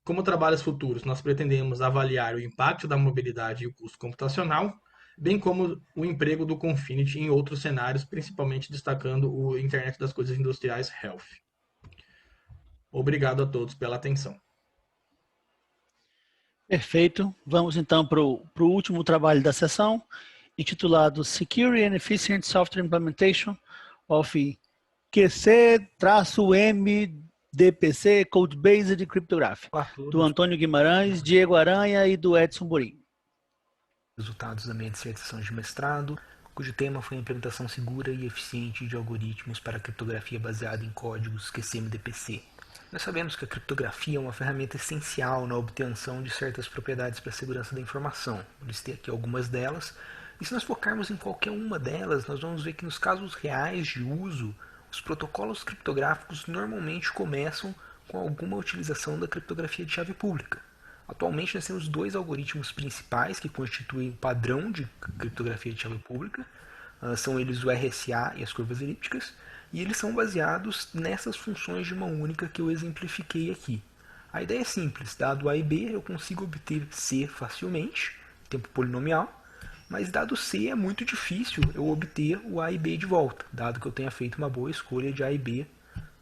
Como trabalhos futuros, nós pretendemos avaliar o impacto da mobilidade e o custo computacional, bem como o emprego do Confinity em outros cenários, principalmente destacando o Internet das Coisas Industriais Health. Obrigado a todos pela atenção. Perfeito. Vamos então para o último trabalho da sessão, intitulado Secure and Efficient Software Implementation of QC-MDPC Code-Based Cryptography, do Antônio Guimarães, Diego Aranha e do Edson Burim. Resultados da minha dissertação de mestrado, cujo tema foi a implementação segura e eficiente de algoritmos para criptografia baseada em códigos QC-MDPC. Nós sabemos que a criptografia é uma ferramenta essencial na obtenção de certas propriedades para a segurança da informação. Eu listei aqui algumas delas, e se nós focarmos em qualquer uma delas, nós vamos ver que nos casos reais de uso, os protocolos criptográficos normalmente começam com alguma utilização da criptografia de chave pública. Atualmente nós temos dois algoritmos principais que constituem o padrão de criptografia de chave pública, são eles o RSA e as curvas elípticas, e eles são baseados nessas funções de mão única que eu exemplifiquei aqui. A ideia é simples, dado A e B eu consigo obter C facilmente, tempo polinomial, mas dado C é muito difícil eu obter o A e B de volta, dado que eu tenha feito uma boa escolha de A e B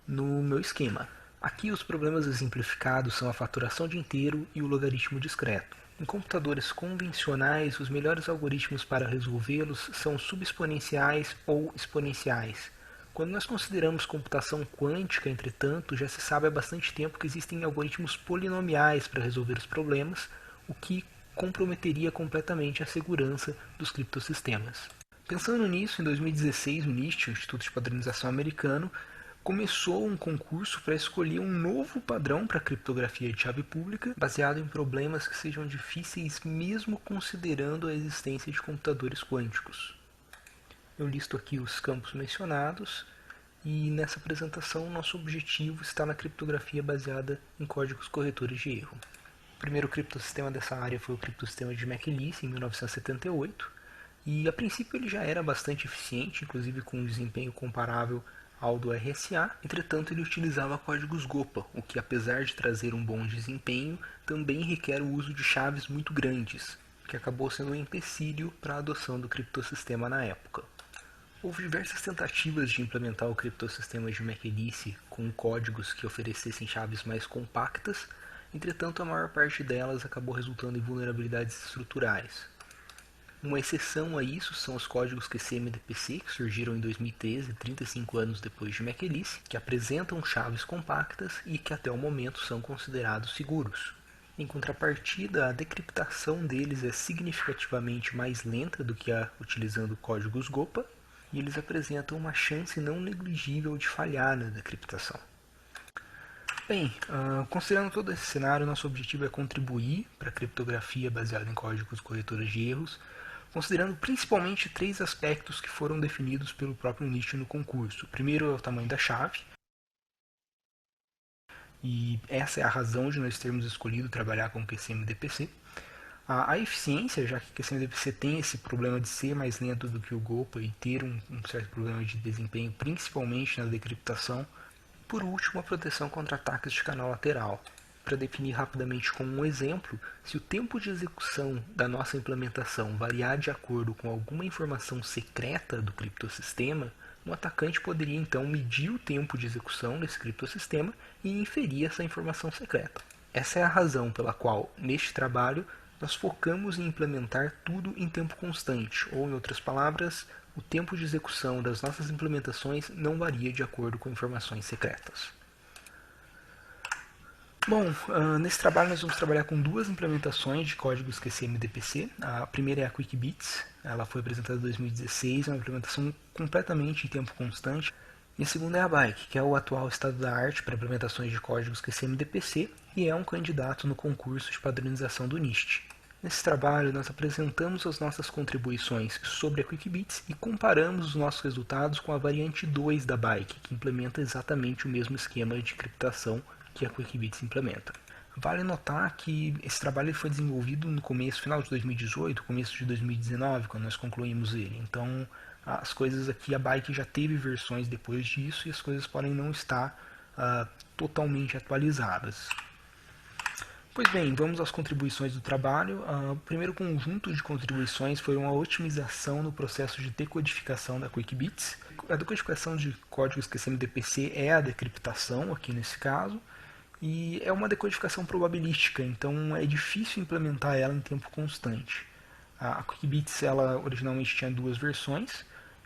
no meu esquema. Aqui os problemas exemplificados são a faturação de inteiro e o logaritmo discreto. Em computadores convencionais, os melhores algoritmos para resolvê-los são subexponenciais ou exponenciais. Quando nós consideramos computação quântica, entretanto, já se sabe há bastante tempo que existem algoritmos polinomiais para resolver os problemas, o que comprometeria completamente a segurança dos criptossistemas. Pensando nisso, em 2016, o NIST, o Instituto de Padronização Americano, começou um concurso para escolher um novo padrão para a criptografia de chave pública, baseado em problemas que sejam difíceis mesmo considerando a existência de computadores quânticos. Eu listo aqui os campos mencionados e nessa apresentação nosso objetivo está na criptografia baseada em códigos corretores de erro. O primeiro criptossistema dessa área foi o criptossistema de McLeish em 1978 e a princípio ele já era bastante eficiente, inclusive com um desempenho comparável ao do RSA, entretanto ele utilizava códigos GOPA, o que apesar de trazer um bom desempenho, também requer o uso de chaves muito grandes, que acabou sendo um empecilho para a adoção do criptossistema na época. Houve diversas tentativas de implementar o criptossistema de McLeish com códigos que oferecessem chaves mais compactas, Entretanto, a maior parte delas acabou resultando em vulnerabilidades estruturais. Uma exceção a isso são os códigos QCM-DPC, que surgiram em 2013, 35 anos depois de McAleese, que apresentam chaves compactas e que até o momento são considerados seguros. Em contrapartida, a decriptação deles é significativamente mais lenta do que a utilizando códigos GOPA, e eles apresentam uma chance não negligível de falhar na decriptação. Bem, considerando todo esse cenário, nosso objetivo é contribuir para a criptografia baseada em códigos corretores de erros, considerando principalmente 3 aspectos que foram definidos pelo próprio NIST no concurso. O primeiro é o tamanho da chave, e essa é a razão de nós termos escolhido trabalhar com o QCM-DPC. A eficiência, já que o QCM-DPC tem esse problema de ser mais lento do que o GOPA e ter um certo problema de desempenho, principalmente na decriptação. Por último, a proteção contra ataques de canal lateral. Para definir rapidamente com um exemplo, se o tempo de execução da nossa implementação variar de acordo com alguma informação secreta do criptossistema, um atacante poderia então medir o tempo de execução desse criptossistema e inferir essa informação secreta. Essa é a razão pela qual, neste trabalho, nós focamos em implementar tudo em tempo constante, ou em outras palavras, o tempo de execução das nossas implementações não varia de acordo com informações secretas. Bom, nesse trabalho nós vamos trabalhar com 2 implementações de códigos QCM-DPC. A primeira é a QuickBits, ela foi apresentada em 2016, é uma implementação completamente em tempo constante. E a segunda é a Bike, que é o atual estado da arte para implementações de códigos QCM-DPC e é um candidato no concurso de padronização do NIST. Nesse trabalho nós apresentamos as nossas contribuições sobre a QuickBits e comparamos os nossos resultados com a variante 2 da Bike, que implementa exatamente o mesmo esquema de criptação que a QuickBits implementa. Vale notar que esse trabalho foi desenvolvido no final de 2018, começo de 2019, quando nós concluímos ele. Então, as coisas aqui, a Bike já teve versões depois disso e as coisas podem não estar totalmente atualizadas. Pois bem, vamos às contribuições do trabalho. O primeiro conjunto de contribuições foi uma otimização no processo de decodificação da QuickBits. A decodificação de códigos QCM-DPC é a decriptação, aqui nesse caso, e é uma decodificação probabilística, então é difícil implementar ela em tempo constante. A QuickBits ela originalmente tinha 2 versões,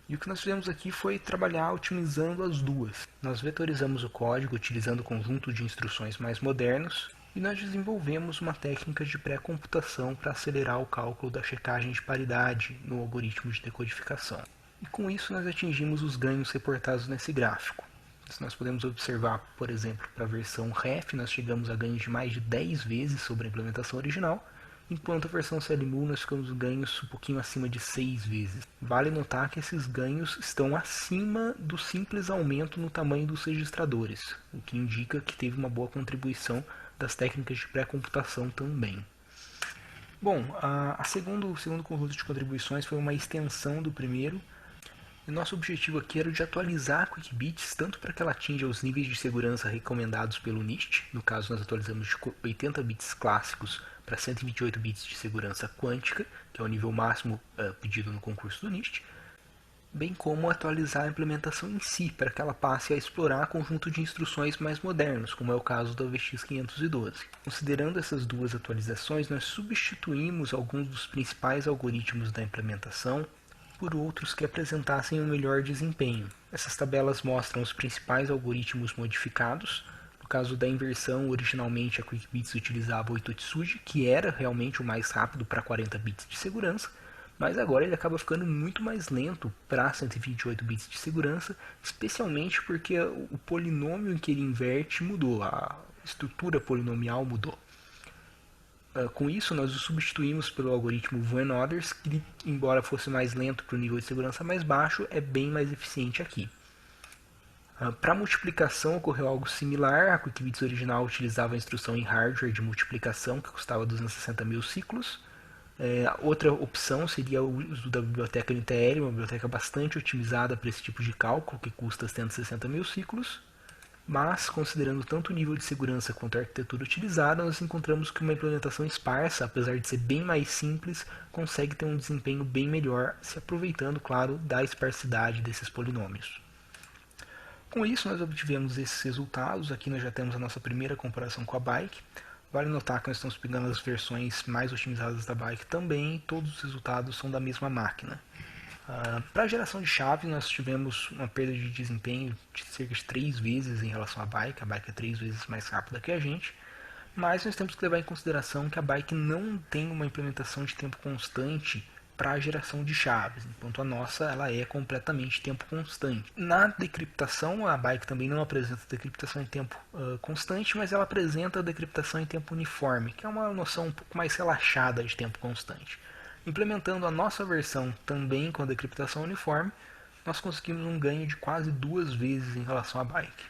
e o que nós fizemos aqui foi trabalhar otimizando as 2. Nós vetorizamos o código utilizando o conjunto de instruções mais modernos, e nós desenvolvemos uma técnica de pré-computação para acelerar o cálculo da checagem de paridade no algoritmo de decodificação. E com isso nós atingimos os ganhos reportados nesse gráfico. Se nós podemos observar, por exemplo, para a versão REF, nós chegamos a ganhos de mais de 10 vezes sobre a implementação original, enquanto a versão CLMU nós ficamos ganhos um pouquinho acima de 6 vezes. Vale notar que esses ganhos estão acima do simples aumento no tamanho dos registradores, o que indica que teve uma boa contribuição das técnicas de pré-computação também. Bom, o segundo conjunto de contribuições foi uma extensão do primeiro. E nosso objetivo aqui era de atualizar a QuickBits tanto para que ela atinja os níveis de segurança recomendados pelo NIST, no caso nós atualizamos de 80 bits clássicos para 128 bits de segurança quântica, que é o nível máximo pedido no concurso do NIST, bem como atualizar a implementação em si, para que ela passe a explorar conjunto de instruções mais modernos, como é o caso da VX512. Considerando essas 2 atualizações, nós substituímos alguns dos principais algoritmos da implementação por outros que apresentassem um melhor desempenho. Essas tabelas mostram os principais algoritmos modificados. No caso da inversão, originalmente a QuickBits utilizava o Itotsuji, que era realmente o mais rápido para 40 bits de segurança, mas agora ele acaba ficando muito mais lento para 128 bits de segurança, especialmente porque o polinômio em que ele inverte mudou, a estrutura polinomial mudou. Com isso, nós o substituímos pelo algoritmo Van-Others, que, embora fosse mais lento para o nível de segurança mais baixo, é bem mais eficiente aqui. Para multiplicação ocorreu algo similar. A QuickBits original utilizava a instrução em hardware de multiplicação, que custava 260 mil ciclos. Outra opção seria o uso da biblioteca NTL, uma biblioteca bastante otimizada para esse tipo de cálculo, que custa 160 mil ciclos. Mas, considerando tanto o nível de segurança quanto a arquitetura utilizada, nós encontramos que uma implementação esparsa, apesar de ser bem mais simples, consegue ter um desempenho bem melhor, se aproveitando, claro, da esparsidade desses polinômios. Com isso, nós obtivemos esses resultados. Aqui nós já temos a nossa primeira comparação com a Bike. Vale notar que nós estamos pegando as versões mais otimizadas da bike também, e todos os resultados são da mesma máquina. Para a geração de chaves, nós tivemos uma perda de desempenho de cerca de 3 vezes em relação à bike. A bike é 3 vezes mais rápida que a gente, mas nós temos que levar em consideração que a bike não tem uma implementação de tempo constante para a geração de chaves, enquanto a nossa ela é completamente tempo constante. Na decriptação, a bike também não apresenta decriptação em tempo constante, mas ela apresenta decriptação em tempo uniforme, que é uma noção um pouco mais relaxada de tempo constante. Implementando a nossa versão também com a decriptação uniforme, nós conseguimos um ganho de quase 2 vezes em relação à bike.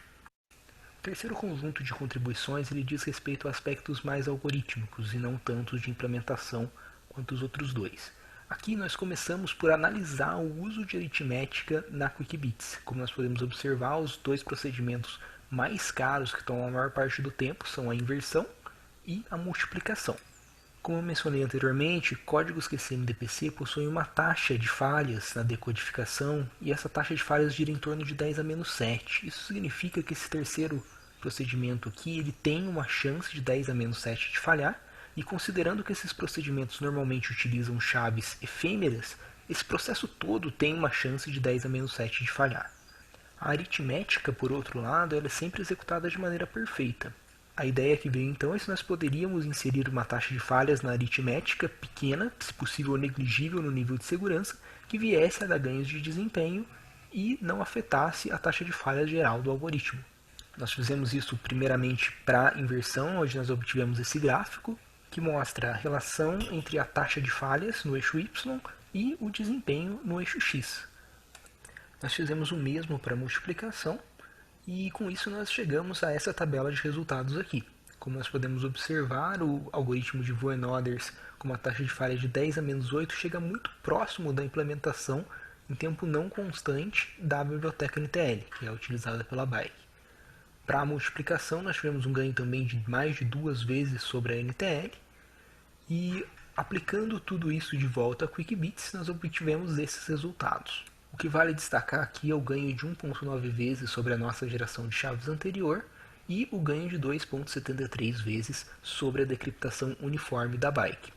O terceiro conjunto de contribuições ele diz respeito a aspectos mais algorítmicos e não tanto de implementação quanto os outros dois. Aqui nós começamos por analisar o uso de aritmética na QuickBits. Como nós podemos observar, os 2 procedimentos mais caros que tomam a maior parte do tempo são a inversão e a multiplicação. Como eu mencionei anteriormente, códigos QCM-DPC possuem uma taxa de falhas na decodificação e essa taxa de falhas gira em torno de 10 a menos 7. Isso significa que esse terceiro procedimento aqui ele tem uma chance de 10 a menos 7 de falhar, e considerando que esses procedimentos normalmente utilizam chaves efêmeras, esse processo todo tem uma chance de 10 a menos 7 de falhar. A aritmética, por outro lado, ela é sempre executada de maneira perfeita. A ideia que veio então é se nós poderíamos inserir uma taxa de falhas na aritmética pequena, se possível negligível no nível de segurança, que viesse a dar ganhos de desempenho e não afetasse a taxa de falha geral do algoritmo. Nós fizemos isso primeiramente para a inversão, onde nós obtivemos esse gráfico, que mostra a relação entre a taxa de falhas no eixo Y e o desempenho no eixo X. Nós fizemos o mesmo para a multiplicação, e com isso nós chegamos a essa tabela de resultados aqui. Como nós podemos observar, o algoritmo de Voenoders com uma taxa de falha de 10 a menos 8 chega muito próximo da implementação em tempo não constante da biblioteca NTL, que é utilizada pela bike. Para a multiplicação nós tivemos um ganho também de mais de 2 vezes sobre a NTL, e aplicando tudo isso de volta a QuickBits nós obtivemos esses resultados. O que vale destacar aqui é o ganho de 1,9 vezes sobre a nossa geração de chaves anterior e o ganho de 2,73 vezes sobre a decriptação uniforme da bike.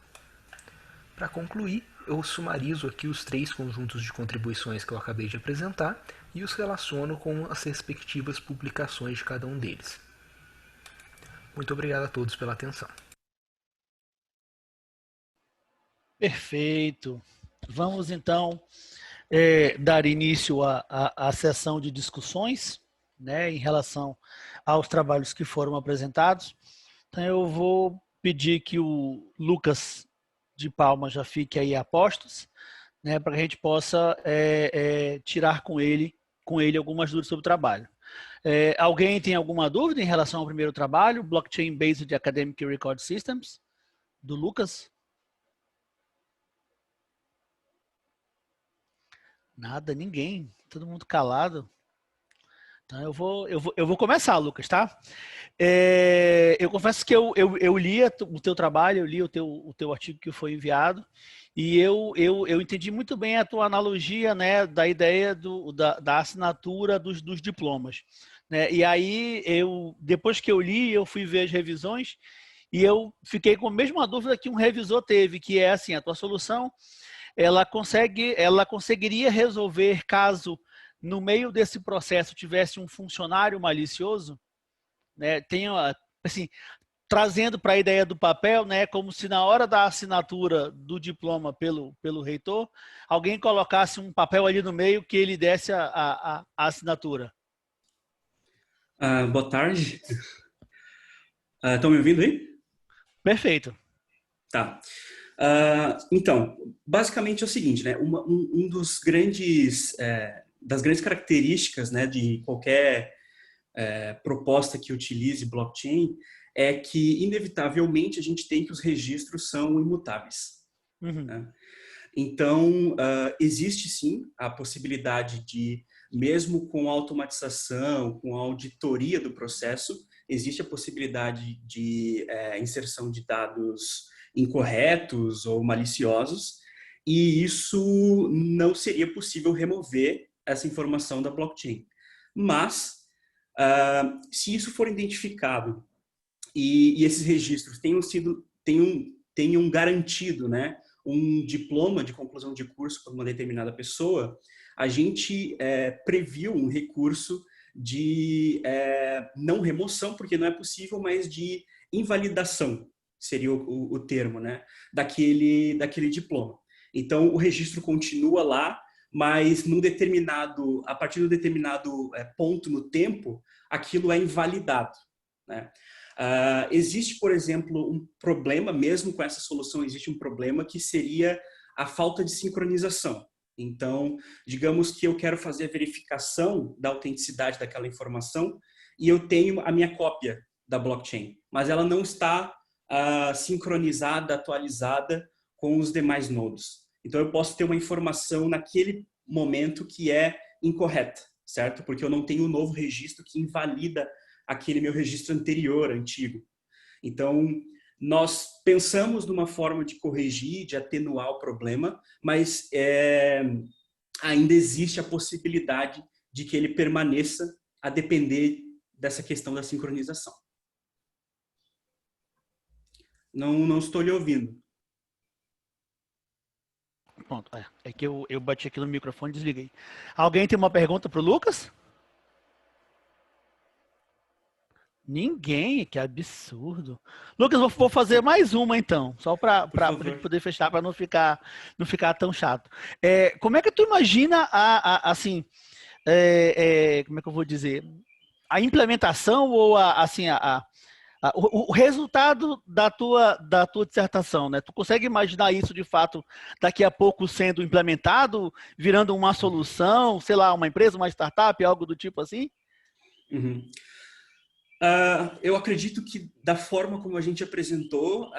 Para concluir, eu sumarizo aqui os 3 conjuntos de contribuições que eu acabei de apresentar e os relaciono com as respectivas publicações de cada um deles. Muito obrigado a todos pela atenção. Perfeito. Vamos então dar início à sessão de discussões, né, em relação aos trabalhos que foram apresentados. Então eu vou pedir que o Lucas de Palma já fique aí a postos, né, para que a gente possa tirar com ele algumas dúvidas sobre o trabalho. Alguém tem alguma dúvida em relação ao primeiro trabalho, Blockchain Based Academic Record Systems, do Lucas? Nada, ninguém, todo mundo calado. Então eu vou começar, Lucas, tá? Eu confesso que eu li o teu trabalho, eu li o teu artigo que foi enviado, e eu entendi muito bem a tua analogia, né, da ideia da assinatura dos diplomas, né? E aí, depois que eu li, eu fui ver as revisões, e eu fiquei com a mesma dúvida que um revisor teve, que é assim, a tua solução, ela conseguiria resolver caso no meio desse processo tivesse um funcionário malicioso, né? Assim, trazendo para a ideia do papel, né, como se na hora da assinatura do diploma pelo reitor, alguém colocasse um papel ali no meio que ele desse a assinatura. Boa tarde. Estão me ouvindo aí? Perfeito. Tá. Então, basicamente é o seguinte, né? Um dos das grandes características, né, de qualquer proposta que utilize blockchain é que, inevitavelmente, a gente tem que os registros são imutáveis. Uhum. Né? Então, existe sim a possibilidade de, mesmo com a automatização, com a auditoria do processo, existe a possibilidade de inserção de dados incorretos ou maliciosos, e isso não seria possível remover essa informação da blockchain. Mas, se isso for identificado e esses registros tenham garantido, né, um diploma de conclusão de curso para uma determinada pessoa, a gente previu um recurso de não remoção, porque não é possível, mas de invalidação, seria o termo, né, daquele diploma. Então, o registro continua lá, mas a partir de um determinado ponto no tempo, aquilo é invalidado, né? Existe, por exemplo, um problema, mesmo com essa solução, existe um problema que seria a falta de sincronização. Então, digamos que eu quero fazer a verificação da autenticidade daquela informação e eu tenho a minha cópia da blockchain, mas ela não está sincronizada, atualizada com os demais nodos. Então, eu posso ter uma informação naquele momento que é incorreta, certo? Porque eu não tenho um novo registro que invalida aquele meu registro anterior, antigo. Então, nós pensamos numa forma de corrigir, de atenuar o problema, mas ainda existe a possibilidade de que ele permaneça a depender dessa questão da sincronização. Não estou lhe ouvindo. Pronto, é que eu bati aqui no microfone e desliguei. Alguém tem uma pergunta para o Lucas? Ninguém, que absurdo. Lucas, vou fazer mais uma então, só para poder fechar, para não ficar tão chato. Como é que tu imagina assim, como é que eu vou dizer, a implementação ou o resultado da tua dissertação, né? Tu consegue imaginar isso de fato daqui a pouco sendo implementado, virando uma solução, sei lá, uma empresa, uma startup, algo do tipo assim? Uhum. Eu acredito que da forma como a gente apresentou,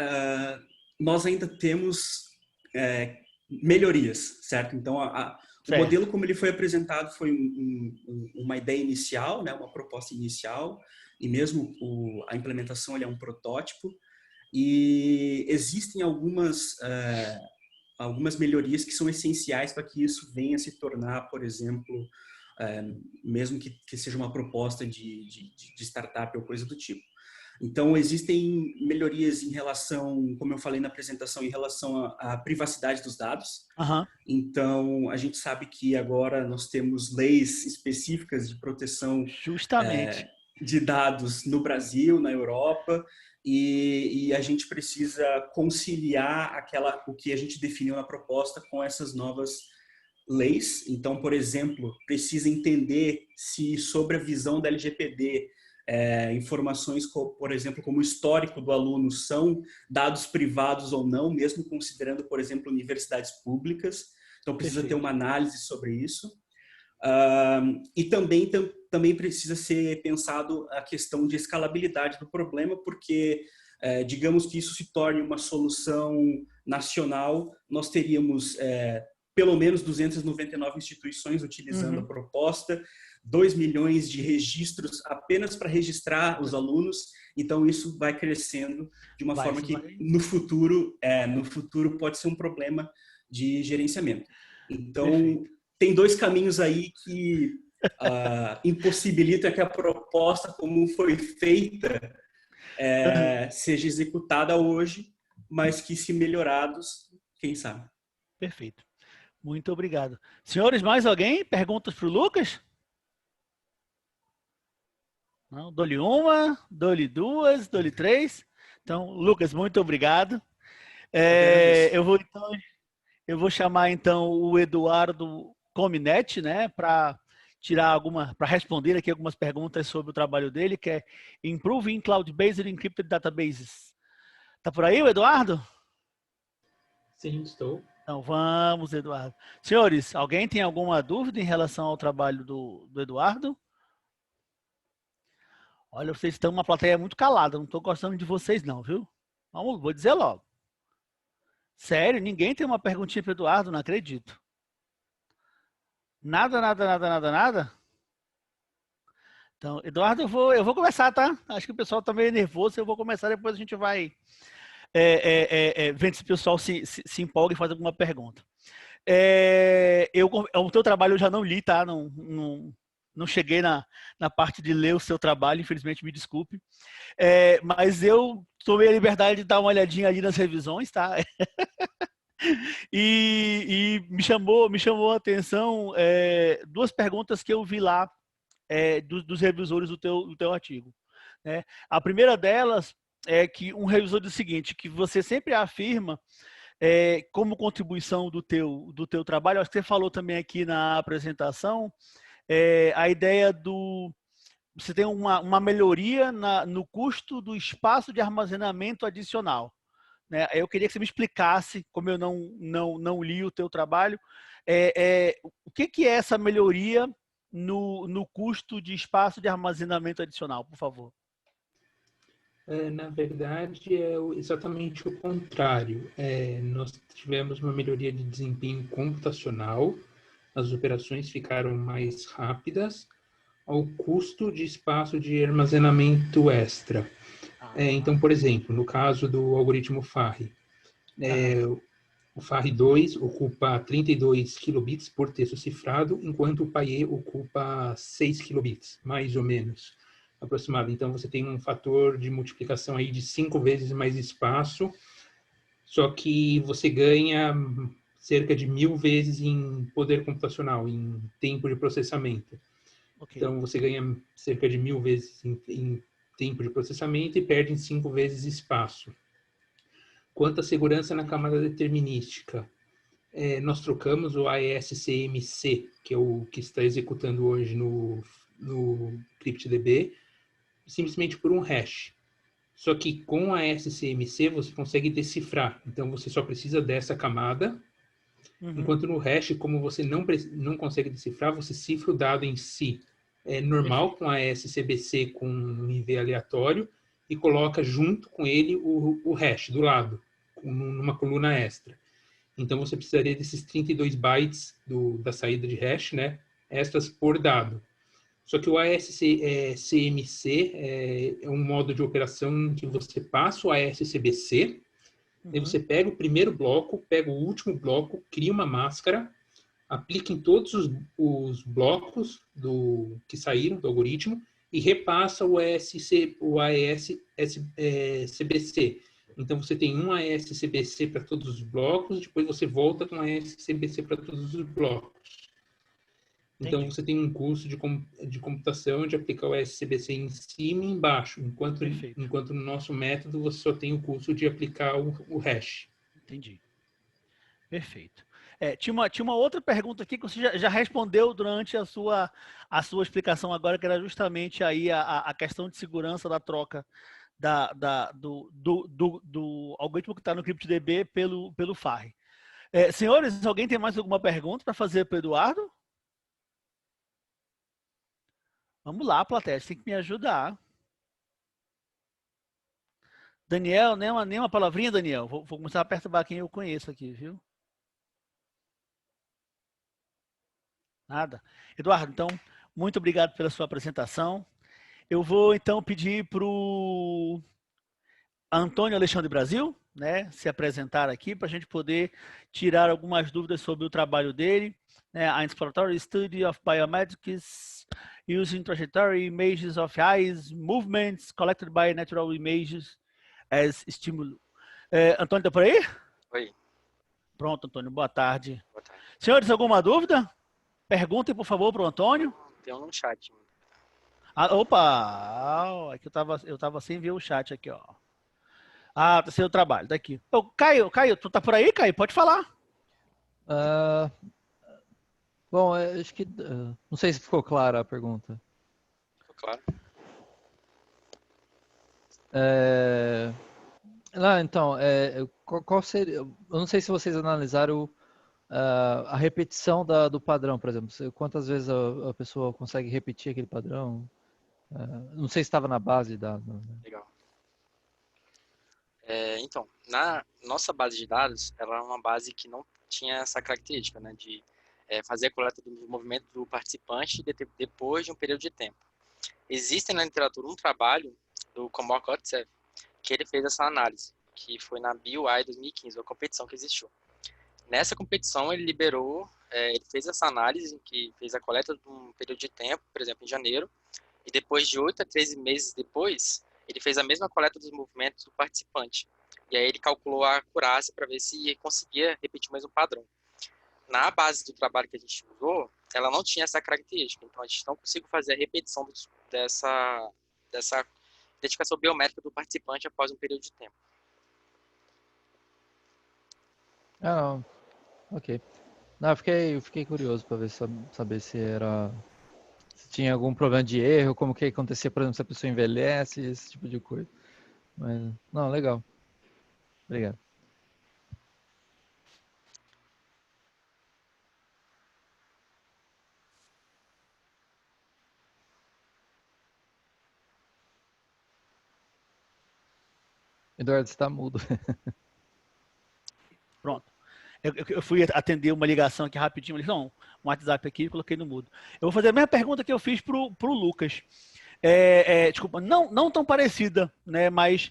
nós ainda temos melhorias, certo? Então, o modelo como ele foi apresentado foi uma ideia inicial, né? Uma proposta inicial, e mesmo a implementação ele é um protótipo, e existem algumas melhorias que são essenciais para que isso venha a se tornar, por exemplo, mesmo que seja uma proposta de startup ou coisa do tipo. Então, existem melhorias em relação, como eu falei na apresentação, em relação à privacidade dos dados. Uhum. Então, a gente sabe que agora nós temos leis específicas de proteção justamente de dados no Brasil, na Europa, e a gente precisa conciliar o que a gente definiu na proposta com essas novas leis. Então, por exemplo, precisa entender se sobre a visão da LGPD, informações, por exemplo, como o histórico do aluno são dados privados ou não, mesmo considerando, por exemplo, universidades públicas. Então, precisa ter uma análise sobre isso. E também precisa ser pensado a questão de escalabilidade do problema, porque, digamos que isso se torne uma solução nacional, nós teríamos pelo menos 299 instituições utilizando a proposta, 2 milhões de registros apenas para registrar os alunos. Então, isso vai crescendo de uma forma que no futuro pode ser um problema de gerenciamento. Então, tem dois caminhos aí que impossibilitam que a proposta, como foi feita, seja executada hoje, mas que, se melhorados, quem sabe. Perfeito. Muito obrigado. Senhores, mais alguém? Perguntas para o Lucas? Não? Dou-lhe uma, dou-lhe duas, dou-lhe três. Então, Lucas, muito obrigado. Eu vou chamar então o Eduardo Cominetti, né, para responder aqui algumas perguntas sobre o trabalho dele, que é Improving Cloud-Based Encrypted Databases. Tá por aí, o Eduardo? Sim, estou. Então vamos, Eduardo. Senhores, alguém tem alguma dúvida em relação ao trabalho do Eduardo? Olha, vocês estão uma plateia muito calada, não estou gostando de vocês não, viu? Vou dizer logo. Sério, ninguém tem uma perguntinha para o Eduardo, não acredito. Nada? Então, Eduardo, eu vou começar, tá? Acho que o pessoal está meio nervoso, eu vou começar, depois a gente vai vendo se o pessoal se empolga e faz alguma pergunta. O teu trabalho eu já não li, tá? não cheguei na parte de ler o seu trabalho, infelizmente, me desculpe. Mas eu tomei a liberdade de dar uma olhadinha ali nas revisões, tá? E me chamou a atenção duas perguntas que eu vi lá dos revisores do teu artigo, né? A primeira delas é que um revisor diz o seguinte, que você sempre afirma como contribuição do teu trabalho, acho que você falou também aqui na apresentação, a ideia você tem uma melhoria no custo do espaço de armazenamento adicional, né? Eu queria que você me explicasse, como eu não li o teu trabalho, o que é essa melhoria no custo de espaço de armazenamento adicional, por favor. Na verdade, exatamente o contrário. Nós tivemos uma melhoria de desempenho computacional, as operações ficaram mais rápidas, ao custo de espaço de armazenamento extra. Então, por exemplo, no caso do algoritmo FARRI, o FARRI 2 ocupa 32 kilobits por texto cifrado, enquanto o PAIE ocupa 6 kilobits, mais ou menos, aproximado. Então, você tem um fator de multiplicação aí de 5 vezes mais espaço, só que você ganha cerca de 1000 vezes em poder computacional, em tempo de processamento. Okay. Então, você ganha cerca de 1000 vezes em tempo de processamento e perde em 5 vezes espaço. Quanto à segurança na camada determinística, nós trocamos o AES-CMC, que é o que está executando hoje no CryptDB, simplesmente por um hash. Só que com a AES-CMC você consegue decifrar. Então, você só precisa dessa camada, enquanto no hash, como você não consegue decifrar, você cifra o dado em si. É normal com a AES-CBC com um IV aleatório e coloca junto com ele o hash do lado, numa coluna extra. Então, você precisaria desses 32 bytes da saída de hash, né, extras por dado. Só que o AES-CMC é um modo de operação em que você passa o AES-CBC, aí você pega o primeiro bloco, pega o último bloco, cria uma máscara, aplica em todos os blocos que saíram do algoritmo e repassa o AES-CBC. Então, você tem um AES-CBC para todos os blocos, depois você volta com AES-CBC para todos os blocos. Então, Entendi. Você tem um custo de computação de aplicar o AES-CBC em cima e embaixo, enquanto no nosso método você só tem o custo de aplicar o hash. Entendi. Perfeito. Tinha uma outra pergunta aqui que você já respondeu durante a sua explicação agora, que era justamente aí a questão de segurança da troca do algoritmo que está no CryptDB pelo FARRI. Senhores, alguém tem mais alguma pergunta para fazer para o Eduardo? Vamos lá, plateia, você tem que me ajudar. Daniel, nenhuma palavrinha, Daniel? Vou começar a perturbar quem eu conheço aqui, viu? Nada. Eduardo, então, muito obrigado pela sua apresentação. Eu vou, então, pedir para o Antônio Alexandre Brasil, né, se apresentar aqui para a gente poder tirar algumas dúvidas sobre o trabalho dele, né, a Exploratory Study of Biomedics using Trajectory Images of Eyes Movements Collected by Natural Images as Stimuli. Antônio, está por aí? Oi. Pronto, Antônio, boa tarde. Boa tarde. Senhores, alguma dúvida? Perguntem, por favor, para o Antônio. Tem um no chat. Opa! Aqui eu tava sem ver o chat aqui, ó. Tá sendo o trabalho, daqui. Caio, tu tá por aí, Caio? Pode falar. Bom, acho que... não sei se ficou clara a pergunta. Ficou claro. Então, qual seria... Eu não sei se vocês analisaram a repetição do padrão, por exemplo. Quantas vezes a pessoa consegue repetir aquele padrão? Não sei se estava na base de dados. Legal. Então, na nossa base de dados, ela é uma base que não tinha essa característica, né, de fazer a coleta do movimento do participante depois de um período de tempo. Existe na literatura um trabalho do Komor-Kotzeff que ele fez essa análise, que foi na BioEye 2015, uma competição que existiu. Nessa competição, ele liberou ele fez essa análise, que fez a coleta de um período de tempo, por exemplo, em janeiro, e depois de 8 a 13 meses depois, ele fez a mesma coleta dos movimentos do participante. E aí ele calculou a acurácia para ver se conseguia repetir o mesmo padrão. Na base do trabalho que a gente usou, ela não tinha essa característica, então a gente não conseguiu fazer a repetição dessa identificação biométrica do participante após um período de tempo. Ah, não. Ok. Não, eu fiquei curioso para ver, saber se tinha algum problema de erro, como que acontecia, por exemplo, se a pessoa envelhece, esse tipo de coisa. Mas, não, legal. Obrigado. Eduardo, você está mudo. Pronto. Eu fui atender uma ligação aqui rapidinho, um WhatsApp aqui e coloquei no mudo. Eu vou fazer a mesma pergunta que eu fiz pro Lucas. Desculpa, não tão parecida, né? Mas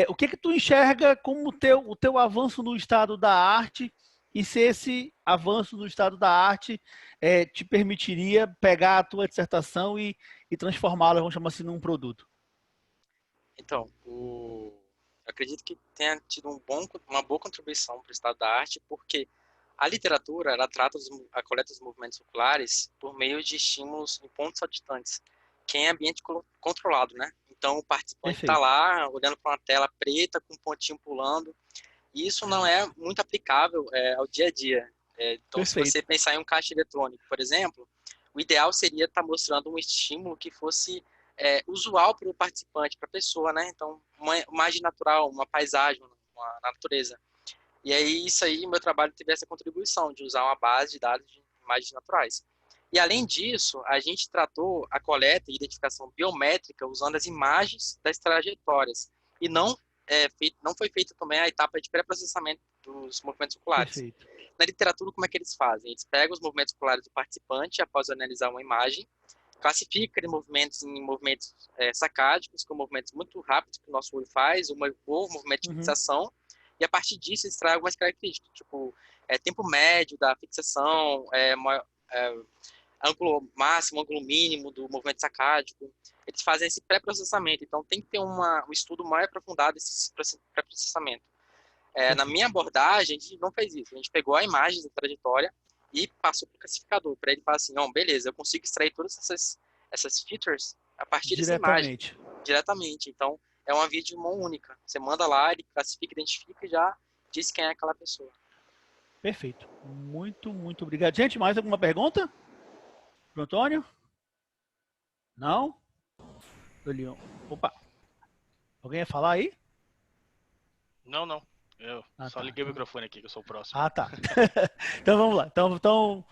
o que tu enxerga como o teu avanço no estado da arte e se esse avanço no estado da arte te permitiria pegar a tua dissertação e transformá-la, vamos chamar assim, num produto? Então, eu acredito que tenha tido uma boa contribuição para o estado da arte, porque a literatura, ela trata a coleta dos movimentos oculares por meio de estímulos em pontos saltitantes, que é em ambiente controlado, né? Então, o participante está lá, olhando para uma tela preta, com um pontinho pulando, e isso não é muito aplicável ao dia a dia. Então, se você pensar em um caixa eletrônico, por exemplo, o ideal seria estar mostrando um estímulo que fosse usual para o participante, para a pessoa, né? Então, uma imagem natural, uma paisagem, uma natureza. E aí, isso aí, meu trabalho teve essa contribuição de usar uma base de dados de imagens naturais. E, além disso, a gente tratou a coleta e identificação biométrica usando as imagens das trajetórias. E não foi feita também a etapa de pré-processamento dos movimentos oculares. Perfeito. Na literatura, como é que eles fazem? Eles pegam os movimentos oculares do participante após analisar uma imagem, classifica em movimentos sacádicos, que são movimentos muito rápidos que o nosso olho faz, ou movimento de fixação, e a partir disso extrai algumas características, tipo tempo médio da fixação, ângulo máximo, ângulo mínimo do movimento sacádico. Eles fazem esse pré-processamento, então tem que ter um estudo mais aprofundado desse pré-processamento. Na minha abordagem, a gente não fez isso, a gente pegou a imagem da trajetória e passou para o classificador, para ele falar assim, beleza, eu consigo extrair todas essas features a partir dessa imagem. Diretamente. Então, é uma via de mão única. Você manda lá, ele classifica, identifica e já diz quem é aquela pessoa. Perfeito. Muito, muito obrigado. Gente, mais alguma pergunta? Pro Antônio? Não? Opa. Alguém ia falar aí? Não. Eu só liguei o microfone aqui, que eu sou o próximo. Ah, tá. Então vamos lá. Então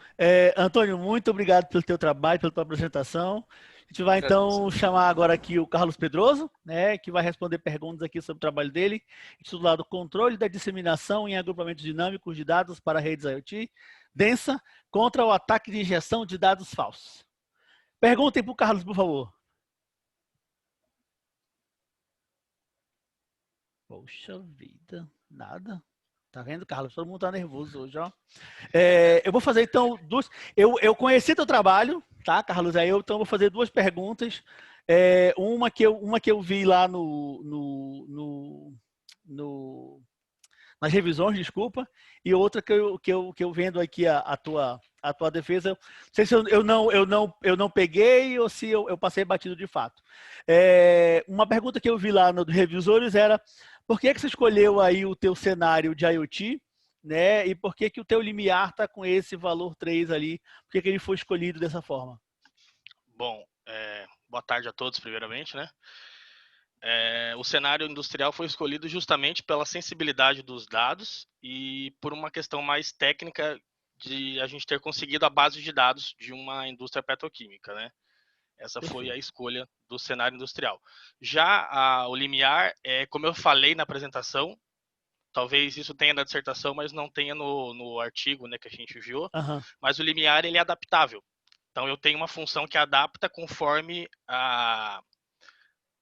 Antônio, muito obrigado pelo teu trabalho, pela tua apresentação. A gente vai então chamar agora aqui o Carlos Pedroso, né, que vai responder perguntas aqui sobre o trabalho dele, intitulado Controle da Disseminação em Agrupamentos Dinâmicos de Dados para Redes IoT Densa contra o Ataque de Injeção de Dados Falsos. Perguntem para o Carlos, por favor. Poxa vida, nada. Tá vendo, Carlos? Todo mundo tá nervoso hoje, ó. Eu vou fazer, então, duas... Eu conheci teu trabalho, tá, Carlos? Então, vou fazer duas perguntas. Uma que eu vi lá nas revisões, desculpa, e outra que eu vendo aqui a tua defesa. Não sei se eu não peguei ou se eu passei batido de fato. Uma pergunta que eu vi lá nos revisores era: por que você escolheu aí o teu cenário de IoT, né? E por que o teu limiar está com esse valor 3 ali? Por que ele foi escolhido dessa forma? Bom, boa tarde a todos, primeiramente, né? O cenário industrial foi escolhido justamente pela sensibilidade dos dados e por uma questão mais técnica de a gente ter conseguido a base de dados de uma indústria petroquímica, né? Essa foi a escolha do cenário industrial. Já o limiar, como eu falei na apresentação, talvez isso tenha na dissertação, mas não tenha no artigo, né, que a gente viu, mas o limiar ele é adaptável. Então eu tenho uma função que adapta conforme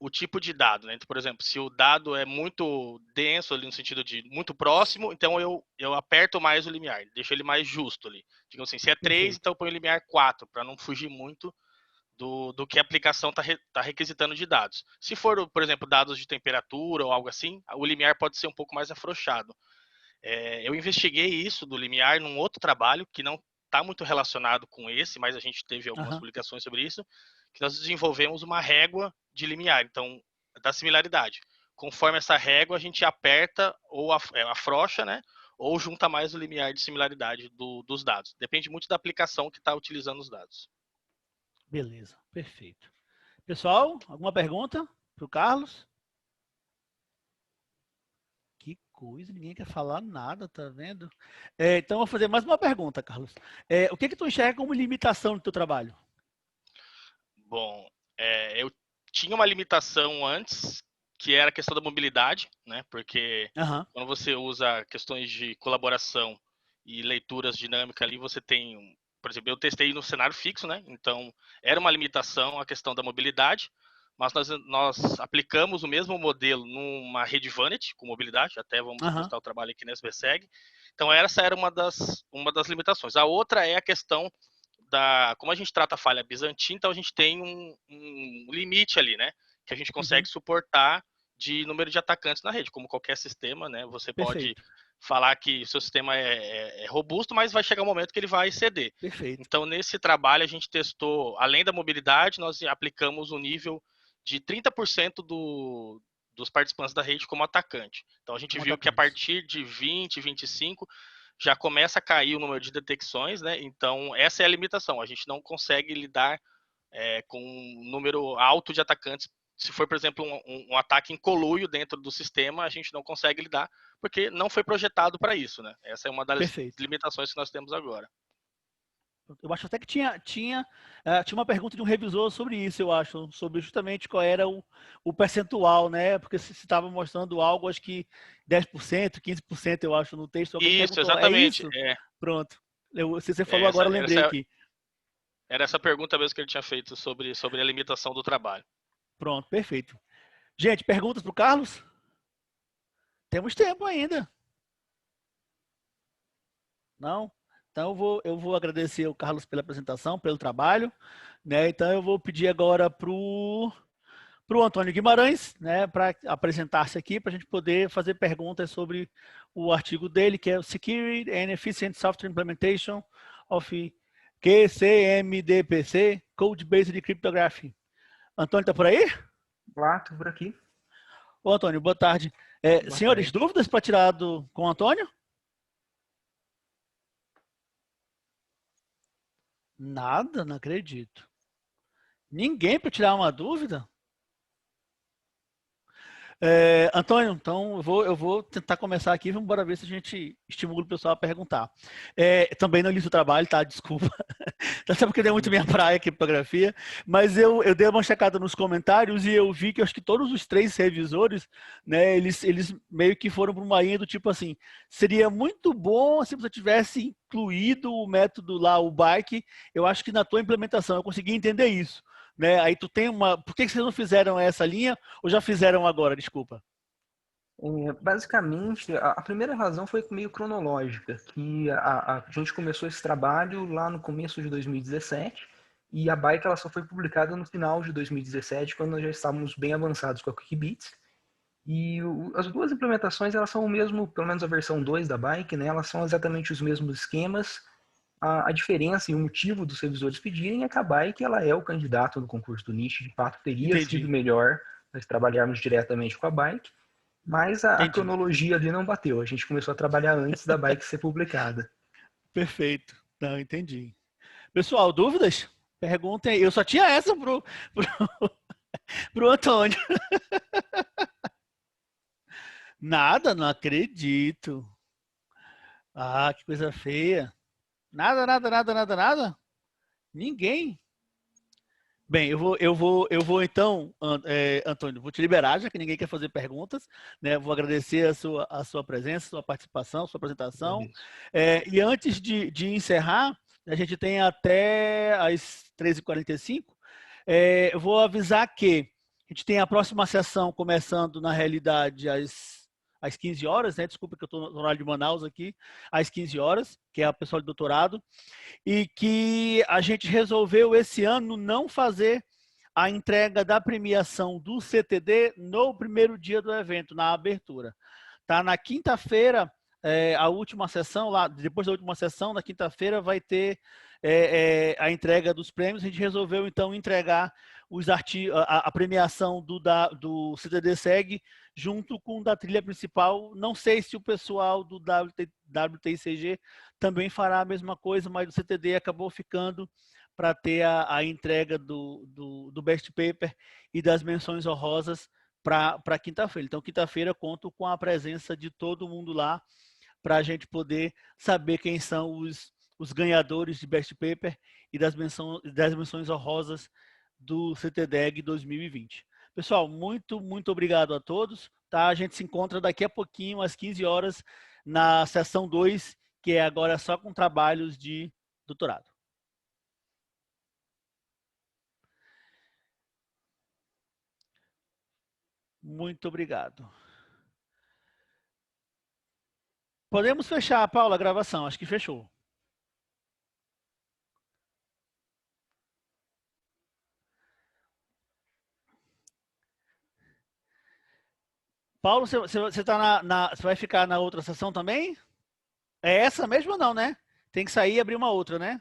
o tipo de dado, né? Então, por exemplo, se o dado é muito denso ali no sentido de muito próximo, então eu aperto mais o limiar, deixo ele mais justo ali. Digamos assim, se é 3, Perfeito. então eu ponho o limiar 4, para não fugir muito do que a aplicação está requisitando de dados. Se for, por exemplo, dados de temperatura ou algo assim, o limiar pode ser um pouco mais afrouxado. Eu investiguei isso do limiar num outro trabalho que não está muito relacionado com esse, mas a gente teve algumas publicações sobre isso, que nós desenvolvemos uma régua de limiar, então, da similaridade. Conforme essa régua, a gente aperta ou afrouxa, né? Ou junta mais o limiar de similaridade dos dados. Depende muito da aplicação que está utilizando os dados. Beleza, perfeito. Pessoal, alguma pergunta para o Carlos? Que coisa, ninguém quer falar nada, tá vendo? Então, eu vou fazer mais uma pergunta, Carlos. O que tu enxerga como limitação no teu trabalho? Bom, eu tinha uma limitação antes, que era a questão da mobilidade, né? Porque quando você usa questões de colaboração e leituras dinâmicas ali, você tem, por exemplo, eu testei no cenário fixo, né? Então, era uma limitação a questão da mobilidade, mas nós aplicamos o mesmo modelo numa rede Vanity com mobilidade, até vamos testar o trabalho aqui na SBSeg. Então, essa era uma das limitações. A outra é a questão como a gente trata a falha bizantina, então a gente tem um limite ali, né? Que a gente consegue suportar de número de atacantes na rede, como qualquer sistema, né? Você pode falar que o seu sistema é robusto, mas vai chegar um momento que ele vai ceder. Perfeito. Então, nesse trabalho, a gente testou, além da mobilidade, nós aplicamos o nível de 30% dos participantes da rede como atacante. Então, a gente viu que a partir de 20, 25, já começa a cair o número de detecções, né? Então, essa é a limitação. A gente não consegue lidar com um número alto de atacantes. Se for, por exemplo, um ataque em conluio dentro do sistema, a gente não consegue lidar, porque não foi projetado para isso, né? Essa é uma das limitações que nós temos agora. Eu acho até que tinha uma pergunta de um revisor sobre isso, eu acho, sobre justamente qual era o percentual, né? Porque se estava mostrando algo, acho que 10%, 15%, eu acho, no texto. Isso, exatamente. Pronto. Se você falou agora, eu lembrei aqui. Era essa pergunta mesmo que ele tinha feito sobre a limitação do trabalho. Pronto, perfeito. Gente, perguntas para o Carlos? Temos tempo ainda. Não? Então, eu vou agradecer ao Carlos pela apresentação, pelo trabalho, né? Então, eu vou pedir agora para o Antônio Guimarães, né, para apresentar-se aqui, para a gente poder fazer perguntas sobre o artigo dele, que é o Security and Efficient Software Implementation of QCMDPC, Code-Based Cryptography. Antônio, está por aí? Olá, estou por aqui. Ô, Antônio, boa tarde. Senhores, dúvidas para tirar com o Antônio? Nada, não acredito. Ninguém para tirar uma dúvida? Antônio, então eu vou tentar começar aqui, vamos embora ver se a gente estimula o pessoal a perguntar. Também não li o trabalho, tá? Desculpa. Até porque não é muito minha praia, criptografia, mas eu dei uma checada nos comentários e eu vi que acho que todos os 3 revisores, né, eles meio que foram para uma linha do tipo assim, seria muito bom se você tivesse incluído o método lá, o bike, eu acho que na tua implementação, eu consegui entender isso. Né? Aí tu tem uma... Por que vocês não fizeram essa linha ou já fizeram agora? Desculpa. Basicamente, a primeira razão foi meio cronológica, que a gente começou esse trabalho lá no começo de 2017 e a Bike ela só foi publicada no final de 2017, quando nós já estávamos bem avançados com a QuickBits. E as duas implementações elas são o mesmo, pelo menos a versão 2 da Bike, né? Elas são exatamente os mesmos esquemas. A diferença e o motivo dos revisores pedirem é que a Bike ela é o candidato no concurso do NIST, de fato teria sido melhor nós trabalharmos diretamente com a Bike, mas a cronologia ali não bateu, a gente começou a trabalhar antes da Bike ser publicada. Perfeito, não, entendi. Pessoal, dúvidas? Perguntem, eu só tinha essa pro Antônio. Nada, não acredito. Ah, que coisa feia. Nada? Ninguém? Bem, eu vou então, Antônio, vou te liberar, já que ninguém quer fazer perguntas, né? Vou agradecer a sua presença, sua participação, sua apresentação. E antes de encerrar, a gente tem até às 13h45, eu vou avisar que A gente tem a próxima sessão começando, na realidade, às 15 horas, né? Desculpa que eu estou no horário de Manaus aqui, às 15 horas, que é a pessoal de doutorado, e que a gente resolveu esse ano não fazer a entrega da premiação do CTD no primeiro dia do evento, na abertura. Tá? Na quinta-feira, a última sessão, lá, depois da última sessão, na quinta-feira, vai ter a entrega dos prêmios. A gente resolveu, então, entregar a premiação do CTD SEG junto com da trilha principal. Não sei se o pessoal do WTICG também fará a mesma coisa, mas o CTD acabou ficando para ter a entrega do Best Paper e das menções honrosas para quinta-feira. Então, quinta-feira, conto com a presença de todo mundo lá para a gente poder saber quem são os ganhadores de Best Paper e das menções honrosas do CTDEG 2020. Pessoal, muito, muito obrigado a todos. Tá? A gente se encontra daqui a pouquinho, às 15 horas, na sessão 2, que é agora só com trabalhos de doutorado. Muito obrigado. Podemos fechar, Paula, a gravação. Acho que fechou. Paulo, você vai ficar na outra sessão também? É essa mesmo ou não, né? Tem que sair e abrir uma outra, né?